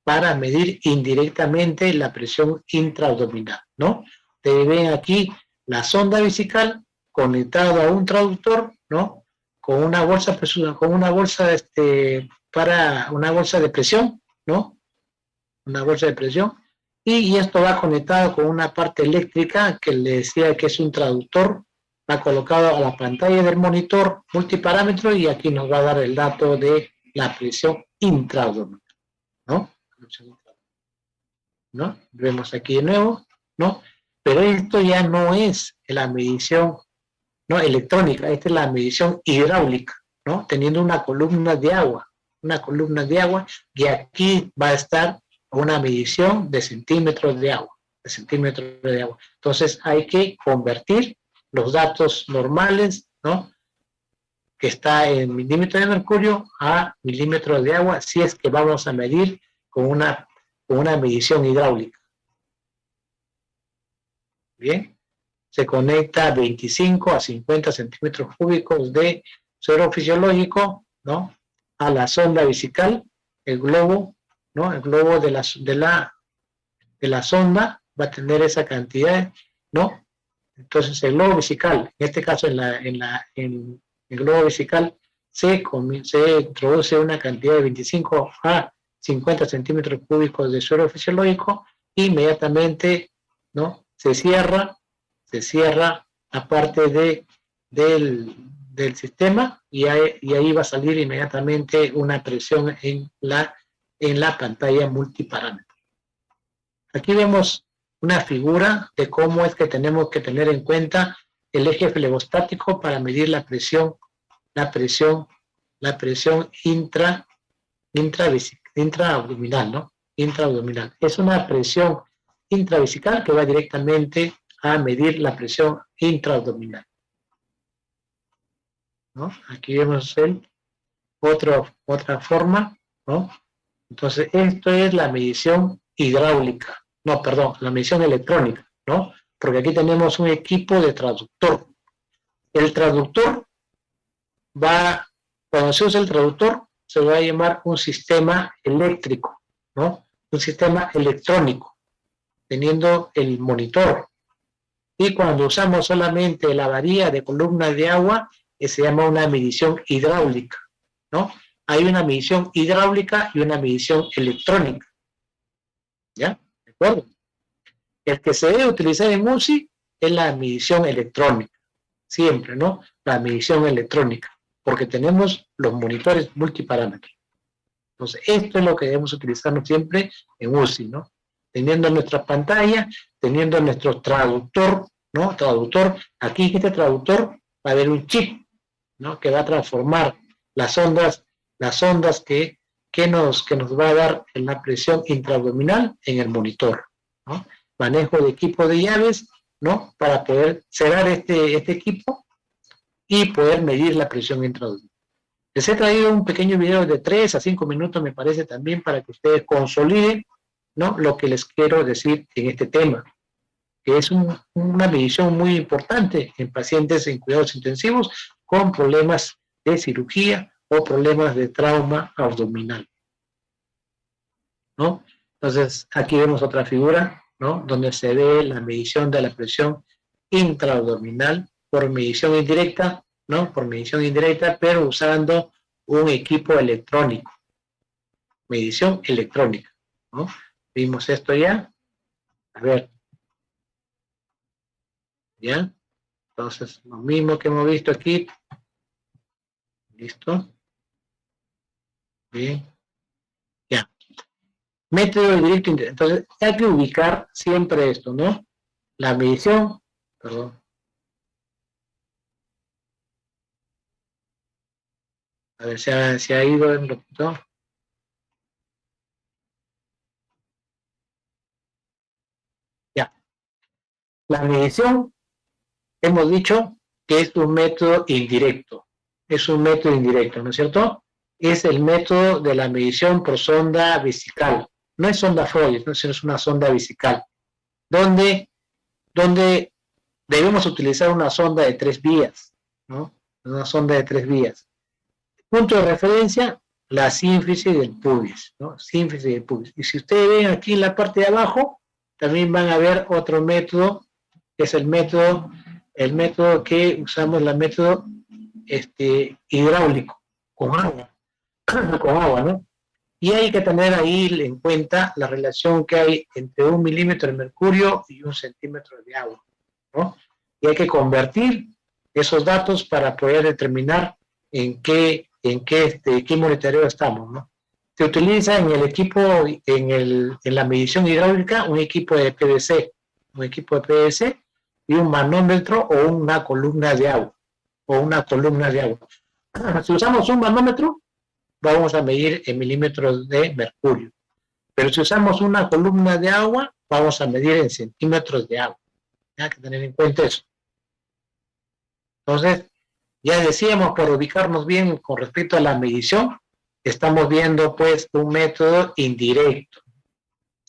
para medir indirectamente la presión intraabdominal, ¿no? Ustedes ven aquí la sonda vesical conectada a un traductor, ¿no?, con una bolsa de presión, ¿no?, una bolsa de presión, y esto va conectado con una parte eléctrica que le decía que es un traductor, va colocado a la pantalla del monitor multiparámetro y aquí nos va a dar el dato de la presión intraabdominal, ¿no? ¿No? Vemos aquí de nuevo, ¿no? Pero esto ya no es la medición, ¿no?, electrónica, esta es la medición hidráulica, ¿no?, teniendo una columna de agua, y aquí va a estar una medición de centímetros de agua, Entonces hay que convertir los datos normales, ¿no?, que está en milímetros de mercurio a milímetros de agua, si es que vamos a medir con una medición hidráulica. Bien, se conecta 25 a 50 centímetros cúbicos de suero fisiológico, ¿no?, a la sonda vesical, el globo, ¿no?, el globo de la sonda va a tener esa cantidad, ¿no? Entonces el globo vesical, en este caso en el globo vesical, se introduce una cantidad de 25 a 50 centímetros cúbicos de suero fisiológico, inmediatamente, ¿no?, se cierra la parte del sistema y ahí va a salir inmediatamente una presión en la pantalla multiparámetro. Aquí vemos una figura de cómo es que tenemos que tener en cuenta el eje flebostático para medir la presión intraabdominal, ¿no? Intraabdominal. Es una presión intravesical que va directamente a medir la presión intraabdominal, ¿no? Aquí vemos otra forma, ¿no? Entonces, esto es la medición hidráulica, no, perdón, la medición electrónica, ¿no? Porque aquí tenemos un equipo de traductor. El traductor cuando se usa el traductor, se va a llamar un sistema eléctrico, ¿no? Un sistema electrónico, teniendo el monitor. Y cuando usamos solamente la varilla de columna de agua, se llama una medición hidráulica, ¿no? Hay una medición hidráulica y una medición electrónica. ¿Ya? ¿De acuerdo? El que se debe utilizar en UCI es la medición electrónica. Siempre, ¿no? La medición electrónica. Porque tenemos los monitores multiparámetros. Entonces, esto es lo que debemos utilizarnos siempre en UCI, ¿no? Teniendo nuestra pantalla, teniendo nuestro traductor, ¿no? Traductor. Aquí en este traductor va a haber un chip, ¿no?, que va a transformar las ondas que nos va a dar en la presión intraabdominal en el monitor, ¿no? Manejo de equipo de llaves, ¿no?, para poder cerrar este equipo y poder medir la presión intraabdominal. Les he traído un pequeño video de 3 a 5 minutos, me parece, también para que ustedes consoliden, ¿no?, lo que les quiero decir en este tema, que es una medición muy importante en pacientes en cuidados intensivos con problemas de cirugía o problemas de trauma abdominal, ¿no? Entonces, aquí vemos otra figura, ¿no?, donde se ve la medición de la presión intraabdominal por medición indirecta, ¿no?, por medición indirecta, pero usando un equipo electrónico, medición electrónica, ¿no? Vimos esto ya. A ver. ¿Ya? Entonces, lo mismo que hemos visto aquí. ¿Listo? Bien. Ya. Método directo. Entonces, hay que ubicar siempre esto, ¿no? La medición, perdón. A ver, se ha ido el doctor. Ya. La medición, hemos dicho que es un método indirecto. Es un método indirecto, ¿no es cierto? Es el método de la medición por sonda vesical. No es sonda Freud, no es una sonda vesical. Donde debemos utilizar una sonda de 3 vías, ¿no? Una sonda de 3 vías. Punto de referencia, la sínfisis del pubis, ¿no? Sínfisis del pubis. Y si ustedes ven aquí en la parte de abajo, también van a ver otro método, que es el método que usamos, el método hidráulico, con agua, ¿no? Y hay que tener ahí en cuenta la relación que hay entre 1 milímetro de mercurio y 1 centímetro de agua, ¿no? Y hay que convertir esos datos para poder determinar en qué monitoreo estamos, ¿no? Se utiliza en el equipo, en la medición hidráulica, un equipo de PVC, y un manómetro o una columna de agua, Si usamos un manómetro, vamos a medir en milímetros de mercurio. Pero si usamos una columna de agua, vamos a medir en centímetros de agua. Hay que tener en cuenta eso. Entonces, ya decíamos, por ubicarnos bien con respecto a la medición, estamos viendo pues un método indirecto.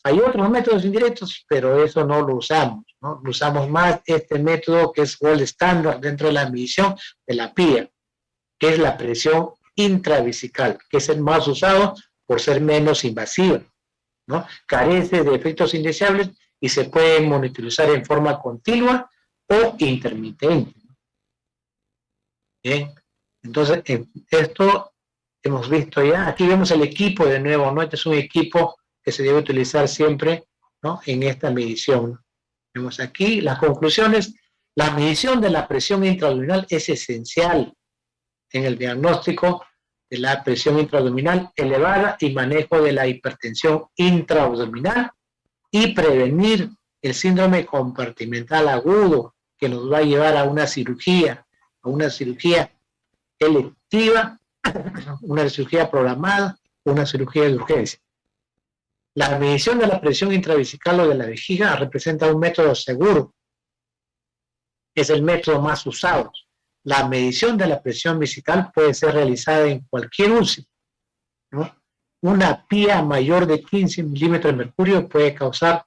Hay otros métodos indirectos, pero eso no lo usamos, ¿no? Usamos más este método que es gold estándar dentro de la medición de la PIA, que es la presión intravesical, que es el más usado por ser menos invasiva, ¿no? Carece de efectos indeseables y se puede monitorizar en forma continua o intermitente. Bien. Entonces, esto hemos visto ya. Aquí vemos el equipo de nuevo, ¿no? Este es un equipo que se debe utilizar siempre, ¿no? En esta medición. Vemos aquí las conclusiones. La medición de la presión intraabdominal es esencial en el diagnóstico de la presión intraabdominal elevada y manejo de la hipertensión intraabdominal y prevenir el síndrome compartimental agudo que nos va a llevar a una cirugía electiva, una cirugía programada, una cirugía de urgencia. La medición de la presión intravesical o de la vejiga representa un método seguro, es el método más usado. La medición de la presión vesical puede ser realizada en cualquier UCI, ¿no? Una pía mayor de 15 milímetros de mercurio puede causar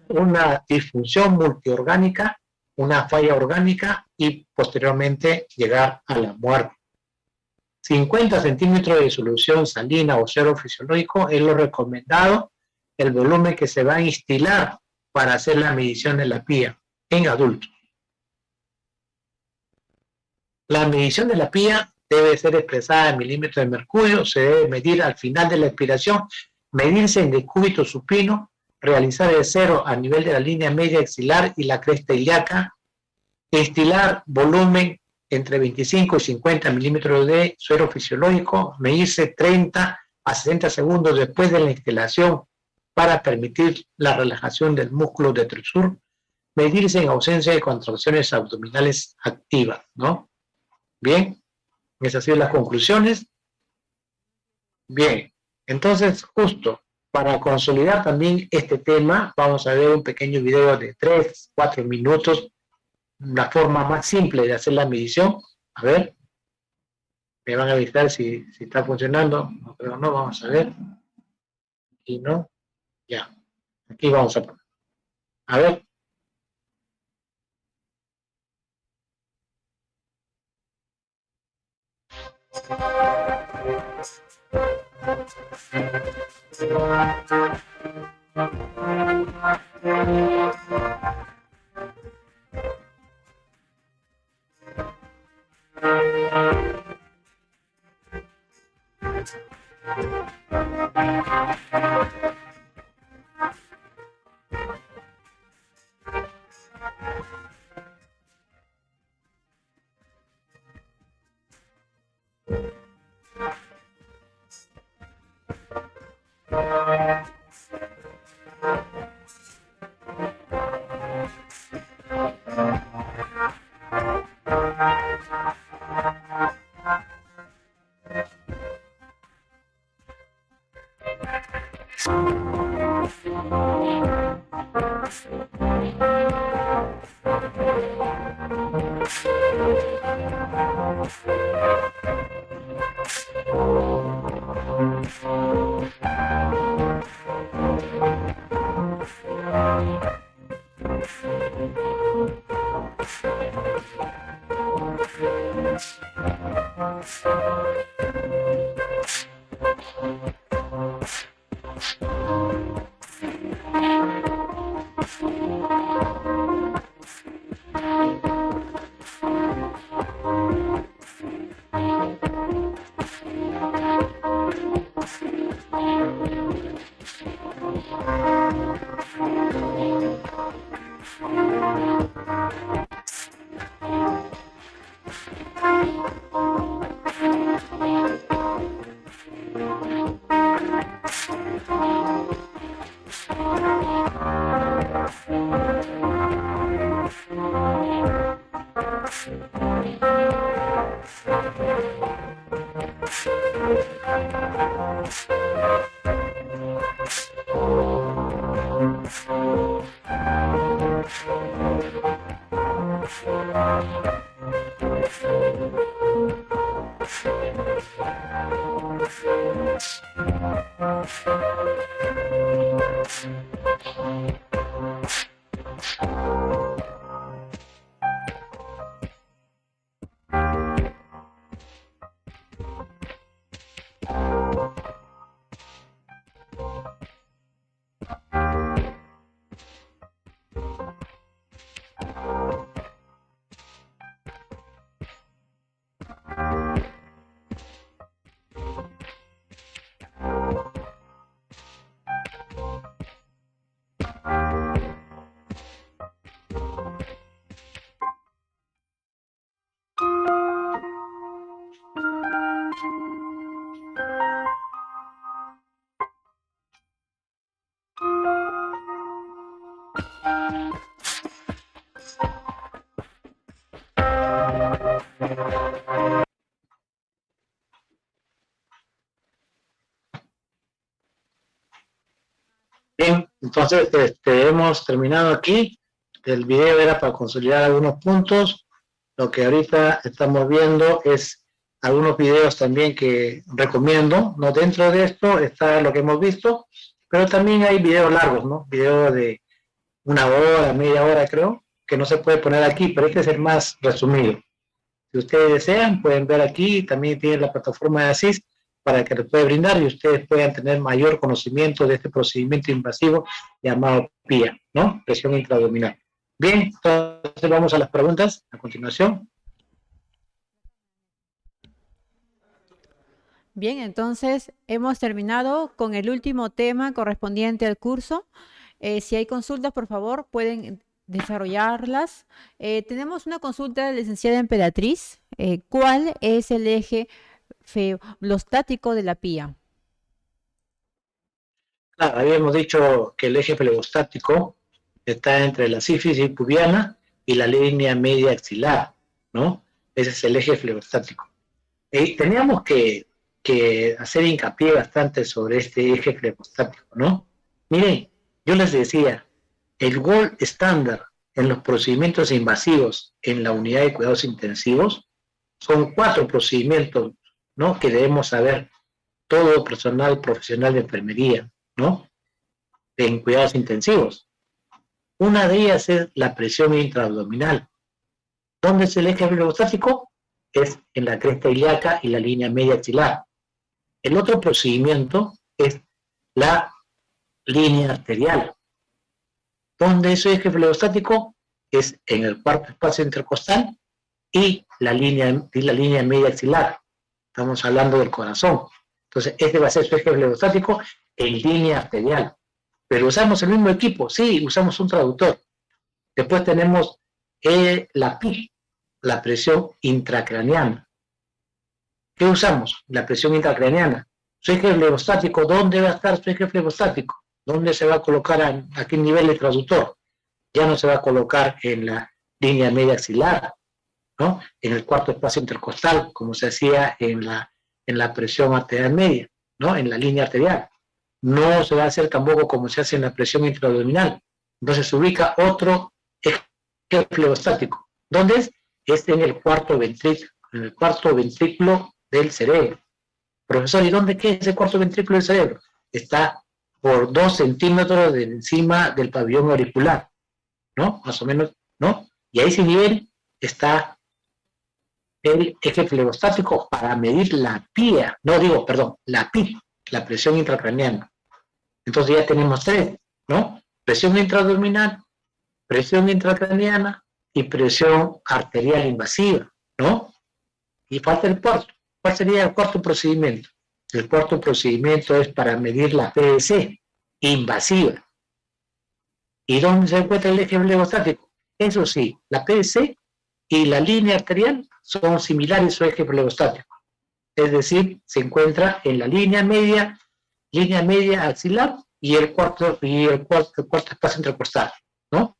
una disfunción multiorgánica, una falla orgánica y posteriormente llegar a la muerte. 50 centímetros de solución salina o cero fisiológico es lo recomendado, el volumen que se va a instilar para hacer la medición de la pía en adultos. La medición de la pía debe ser expresada en milímetros de mercurio, se debe medir al final de la expiración, medirse en decúbito supino, realizar el cero a nivel de la línea media axilar y la cresta ilíaca, instilar volumen entre 25 y 50 milímetros de suero fisiológico, medirse 30 a 60 segundos después de la instilación para permitir la relajación del músculo de trisur, medirse en ausencia de contracciones abdominales activas, ¿no? Bien, esas han sido las conclusiones. Bien, entonces justo para consolidar también este tema, vamos a ver un pequeño video de 3, 4 minutos, la forma más simple de hacer la medición. A ver, me van a avisar si está funcionando, pero no, vamos a ver. Y no, ya, aquí vamos a poner. A ver. Entonces, hemos terminado aquí. El video era para consolidar algunos puntos. Lo que ahorita estamos viendo es algunos videos también que recomiendo, ¿no? Dentro de esto está lo que hemos visto, pero también hay videos largos, ¿no? Videos de 1 hora, media hora creo, que no se puede poner aquí, pero este es el más resumido. Si ustedes desean, pueden ver aquí, también tiene la plataforma de ASIS para que les pueda brindar y ustedes puedan tener mayor conocimiento de este procedimiento invasivo llamado PIA, ¿no? Presión intraabdominal. Bien, entonces vamos a las preguntas a continuación. Bien, entonces hemos terminado con el último tema correspondiente al curso. Si hay consultas, por favor, pueden desarrollarlas. Tenemos una consulta de la licenciada Emperatriz. ¿Cuál es el eje flebostático de la pía? Claro, habíamos dicho que el eje flebostático está entre la sífisis pubiana y la línea media axilar, ¿no? Ese es el eje flebostático. Teníamos que hacer hincapié bastante sobre este eje flebostático, ¿no? Miren, yo les decía, el gold estándar en los procedimientos invasivos en la unidad de cuidados intensivos son 4 procedimientos, ¿no? Que debemos saber todo personal profesional de enfermería, ¿no? En cuidados intensivos. Una de ellas es la presión intraabdominal. ¿Dónde es el eje flebostático? Es en la cresta ilíaca y la línea media axilar. El otro procedimiento es la línea arterial. ¿Dónde es el eje flebostático? Es en el cuarto espacio intercostal y la línea media axilar. Estamos hablando del corazón. Entonces, este va a ser su eje flebostático en línea arterial. Pero usamos el mismo equipo, sí, usamos un traductor. Después tenemos la PI, la presión intracraneana. ¿Qué usamos? La presión intracraneana. Su eje flebostático, ¿dónde va a estar su eje flebostático? ¿Dónde se va a colocar a qué nivel de traductor? Ya no se va a colocar en la línea media axilar, ¿no? En el cuarto espacio intercostal, como se hacía en la presión arterial media, ¿no? En la línea arterial. No se va a hacer tampoco como se hace en la presión intraabdominal. Entonces se ubica otro eje flebostático. ¿Dónde es? Es en el cuarto ventrículo del cerebro. Profesor, ¿y dónde queda ese cuarto ventrículo del cerebro? Está por 2 centímetros de encima del pabellón auricular, ¿no? Más o menos, ¿no? Y a ese nivel está el eje flebostático para medir la PIA, no digo, perdón, la PI, la presión intracraneana. Entonces ya tenemos 3, ¿no? Presión intraabdominal, presión intracraneana y presión arterial invasiva, ¿no? Y falta el cuarto. ¿Cuál sería el cuarto procedimiento? El cuarto procedimiento es para medir la PDC invasiva. ¿Y dónde se encuentra el eje flebostático? Eso sí, la PDC y la línea arterial son similares a su eje flebostático. Es decir, se encuentra en la línea media axilar y el cuarto espacio intercostal, ¿no?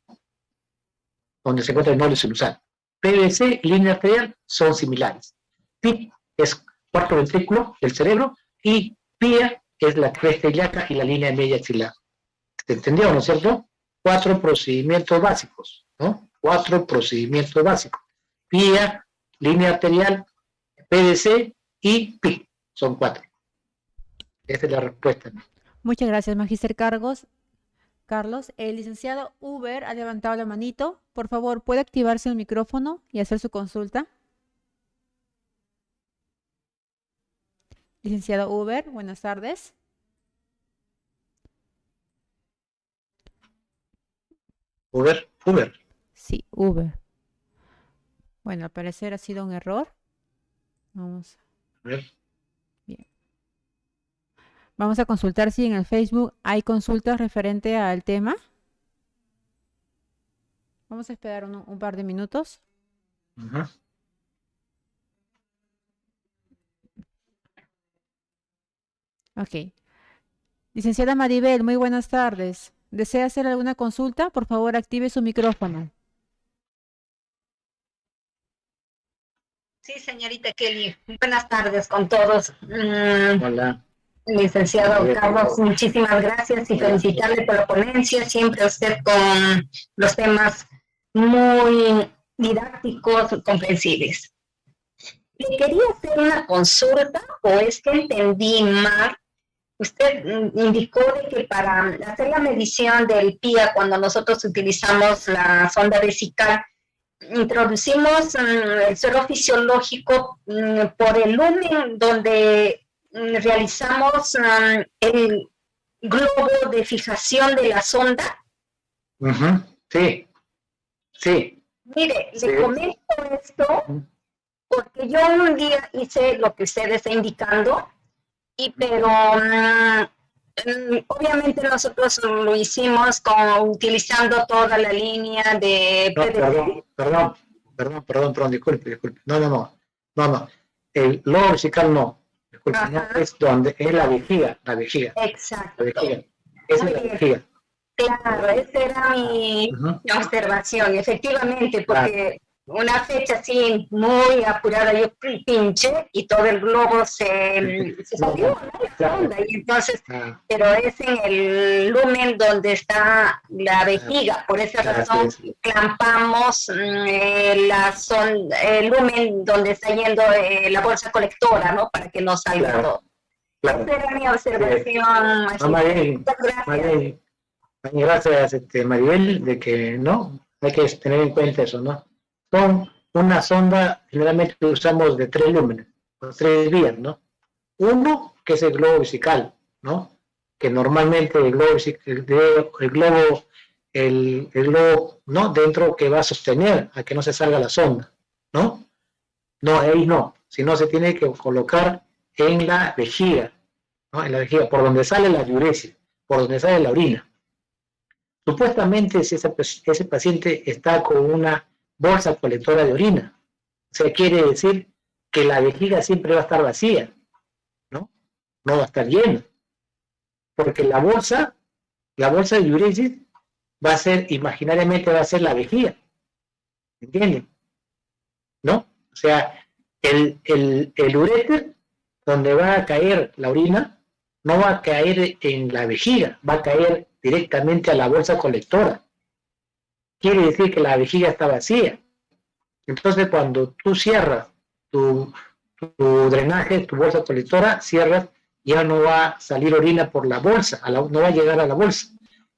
Donde se encuentra el nodo sinusal. PVC y línea arterial son similares. PIP es cuarto ventrículo del cerebro y PIA es la cresta ilíaca y la línea media axilar. ¿Se entendió, no es cierto? 4 procedimientos básicos, ¿no? 4 procedimientos básicos. PIA, línea arterial, PDC y PIP. Son 4. Esa es la respuesta. Muchas gracias, Magíster Carlos. El licenciado Uber ha levantado la manito. Por favor, ¿puede activarse el micrófono y hacer su consulta? Licenciado Uber, buenas tardes. Uber. Sí, Uber. Bueno, al parecer ha sido un error. Vamos. Bien. Vamos a consultar si en el Facebook hay consultas referente al tema. Vamos a esperar un par de minutos. Ok. Licenciada Maribel, muy buenas tardes. ¿Desea hacer alguna consulta? Por favor, active su micrófono. Sí, señorita Kelly. Buenas tardes con todos. Hola. Licenciado Carlos, muchísimas gracias y felicitarle por la ponencia, siempre usted con los temas muy didácticos y comprensibles. Le quería hacer una consulta, o es que entendí mal. Usted indicó de que para hacer la medición del PIA, cuando nosotros utilizamos la sonda vesical, introducimos el suelo fisiológico por el lumen donde realizamos el globo de fijación de la sonda. Sí, sí. Mire, Sí. le comento esto porque yo un día hice lo que usted está indicando, pero obviamente nosotros lo hicimos utilizando toda la línea de No, PVC. perdón, disculpe. No. El globo vesical no. Disculpe, Ajá. no es donde es la vejiga. Exacto. La vejiga. Esa Muy es la bien. vejiga. Claro, esa era mi observación, efectivamente, porque una fecha así muy apurada, yo pinché y todo el globo se salió, ¿no? La sonda, y entonces, pero es en el lumen donde está la vejiga, por esa razón clampamos el lumen donde está yendo la bolsa colectora, ¿no? Para que no salga todo. Esa era mi observación. Gracias. Gracias, Maribel, de que no, hay que tener en cuenta eso, ¿no? Son una sonda, generalmente usamos de 3 lúmenes, 3 vías, ¿no? Uno, que es el globo vesical, ¿no? Que normalmente el globo, ¿no? Dentro que va a sostener a que no se salga la sonda, ¿no? No, ahí no, sino se tiene que colocar en la vejiga, ¿no? En la vejiga, por donde sale la diuresis, por donde sale la orina. Supuestamente, si ese paciente está con una bolsa colectora de orina, o sea, quiere decir que la vejiga siempre va a estar vacía, ¿no? No va a estar llena, porque la bolsa de diuresis imaginariamente va a ser la vejiga, ¿entienden? ¿No? O sea, el uréter, donde va a caer la orina, no va a caer en la vejiga, va a caer directamente a la bolsa colectora. Quiere decir que la vejiga está vacía. Entonces, cuando tú cierras tu drenaje, tu bolsa colectora, cierras, ya no va a salir orina por la bolsa, no va a llegar a la bolsa.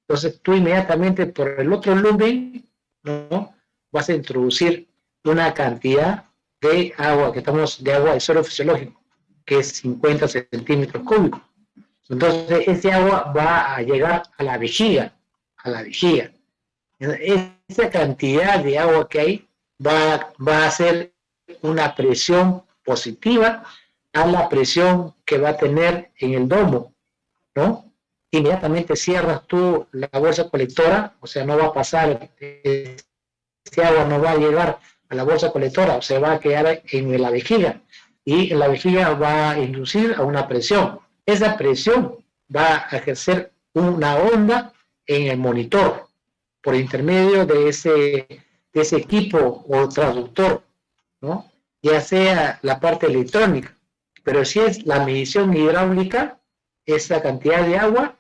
Entonces, tú inmediatamente por el otro lumen, ¿no? Vas a introducir una cantidad de agua, de agua de suelo fisiológico, que es 50 centímetros cúbicos. Entonces, ese agua va a llegar a la vejiga. Esa cantidad de agua que hay va a hacer una presión positiva a la presión que va a tener en el domo, ¿no? Inmediatamente cierras tú la bolsa colectora, o sea, no va a pasar, ese agua no va a llegar a la bolsa colectora, o sea, va a quedar en la vejiga, y en la vejiga va a inducir a una presión. Esa presión va a ejercer una onda en el monitor, por intermedio de ese equipo o traductor, ¿no? Ya sea la parte electrónica, pero si es la medición hidráulica, esa cantidad de agua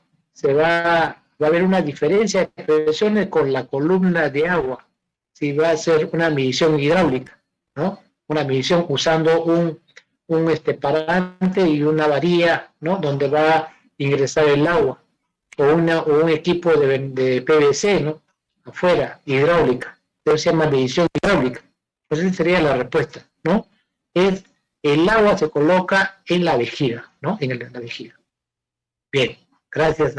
va a haber una diferencia de presiones con la columna de agua, si va a ser una medición hidráulica, ¿no? Una medición usando un parante y una varilla, ¿no? Donde va a ingresar el agua, o un equipo de PVC, ¿no? Afuera, hidráulica. Entonces se llama medición hidráulica. Pues esa sería la respuesta, ¿no? El agua se coloca en la vejiga, ¿no? En la vejiga. Bien, gracias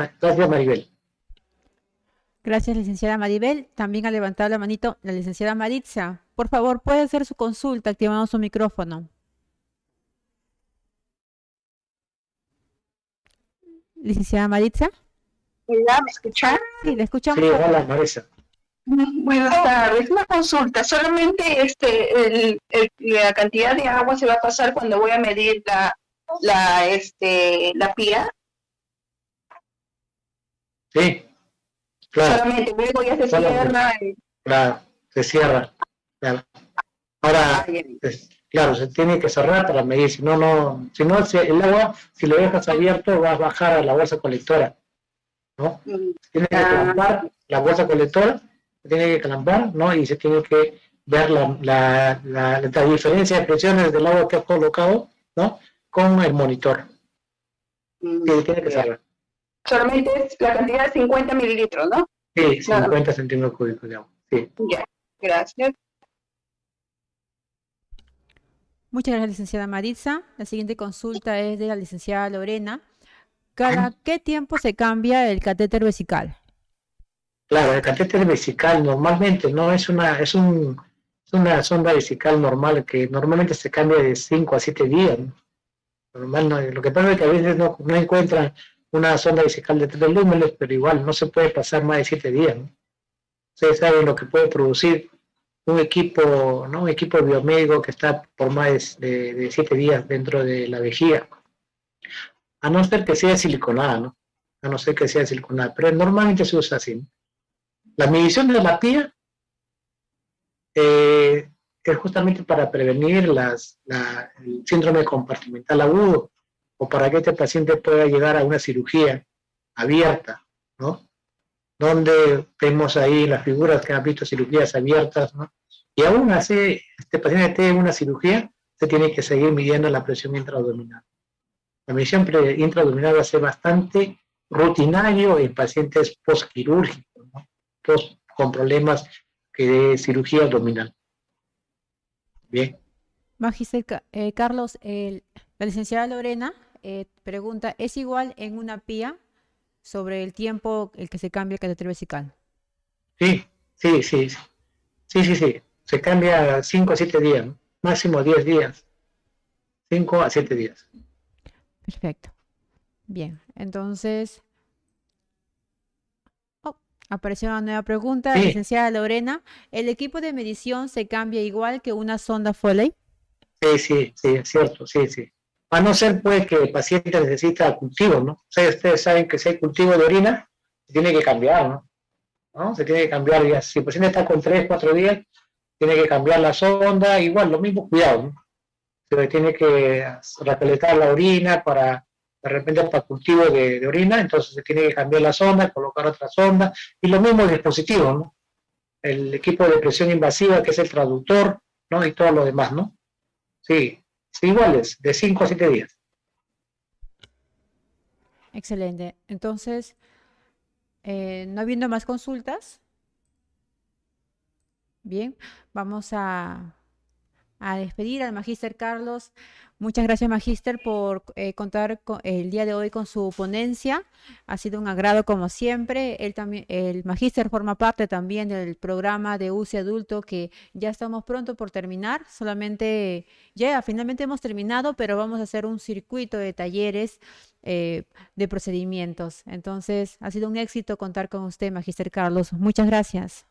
Maribel. Gracias, licenciada Maribel. También ha levantado la manito la licenciada Maritza. Por favor, puede hacer su consulta activando su micrófono. Licenciada Maritza. Hola, ¿me escuchan? Sí, le escuchamos. Sí, hola Marisa. Buenas tardes, una consulta. Solamente la cantidad de agua se va a pasar cuando voy a medir la PIA. Sí, claro. Solamente luego ya se cierra. Claro, se cierra. Claro. Ahora, claro, se tiene que cerrar para medir, si no, el agua, si lo dejas abierto, va a bajar a la bolsa colectora, ¿no? Tiene que clampar la bolsa colectora, se tiene que clampar, ¿no? Y se tiene que ver la diferencia de presiones del agua que has colocado, ¿no? Con el monitor. Sí, tiene que cerrar. Solamente es la cantidad de 50 mililitros, ¿no? Sí, 50 centímetros cúbicos de agua. Sí. Ya, gracias. Muchas gracias, licenciada Maritza. La siguiente consulta es de la licenciada Lorena. ¿Cada qué tiempo se cambia el catéter vesical? Claro, el catéter vesical normalmente no es una sonda vesical normal que normalmente se cambia de 5 a 7 días, ¿no? Normal, no, lo que pasa es que a veces no encuentran una sonda vesical de 3 lúmenes, pero igual no se puede pasar más de 7 días, ¿no? Ustedes saben lo que puede producir un equipo, ¿no? Un equipo biomédico que está por más de 7 días dentro de la vejiga, a no ser que sea siliconada, ¿no? A no ser que sea siliconada, pero normalmente se usa así, ¿no? La medición de la PIA es justamente para prevenir el síndrome compartimental agudo o para que este paciente pueda llegar a una cirugía abierta, ¿no? Donde vemos ahí las figuras que han visto cirugías abiertas, ¿no? Y aún así, este paciente tiene una cirugía, se tiene que seguir midiendo la presión intraabdominal. La medición intraabdominal va a ser bastante rutinario en pacientes postquirúrgicos, ¿no? Todos con problemas de cirugía abdominal. Bien. Magister Carlos, la licenciada Lorena pregunta, ¿es igual en una PIA sobre el tiempo el que se cambia el catéter vesical? Sí. Se cambia 5 a 7 días, ¿no? Máximo 10 días. 5 a 7 días. Perfecto. Bien, entonces apareció una nueva pregunta. Sí. Licenciada Lorena, ¿el equipo de medición se cambia igual que una sonda Foley? Sí, es cierto, sí. A no ser, pues, que el paciente necesita cultivo, ¿no? O sea, ustedes saben que si hay cultivo de orina, se tiene que cambiar, ¿no? Se tiene que cambiar ya. Si el paciente está con 3, 4 días, tiene que cambiar la sonda, igual, lo mismo, cuidado, ¿no? Se tiene que recolectar la orina de repente para cultivo de orina, entonces se tiene que cambiar la sonda, colocar otra sonda, y lo mismo el dispositivo, ¿no? El equipo de presión invasiva, que es el traductor, ¿no? Y todo lo demás, ¿no? Sí, iguales, de 5 a 7 días. Excelente. Entonces, no habiendo más consultas, bien, vamos a despedir al Magíster Carlos. Muchas gracias, Magíster, por contar el día de hoy con su ponencia. Ha sido un agrado como siempre. El Magíster forma parte también del programa de UCI Adulto que ya estamos pronto por terminar. Finalmente hemos terminado, pero vamos a hacer un circuito de talleres de procedimientos. Entonces, ha sido un éxito contar con usted, Magíster Carlos. Muchas gracias.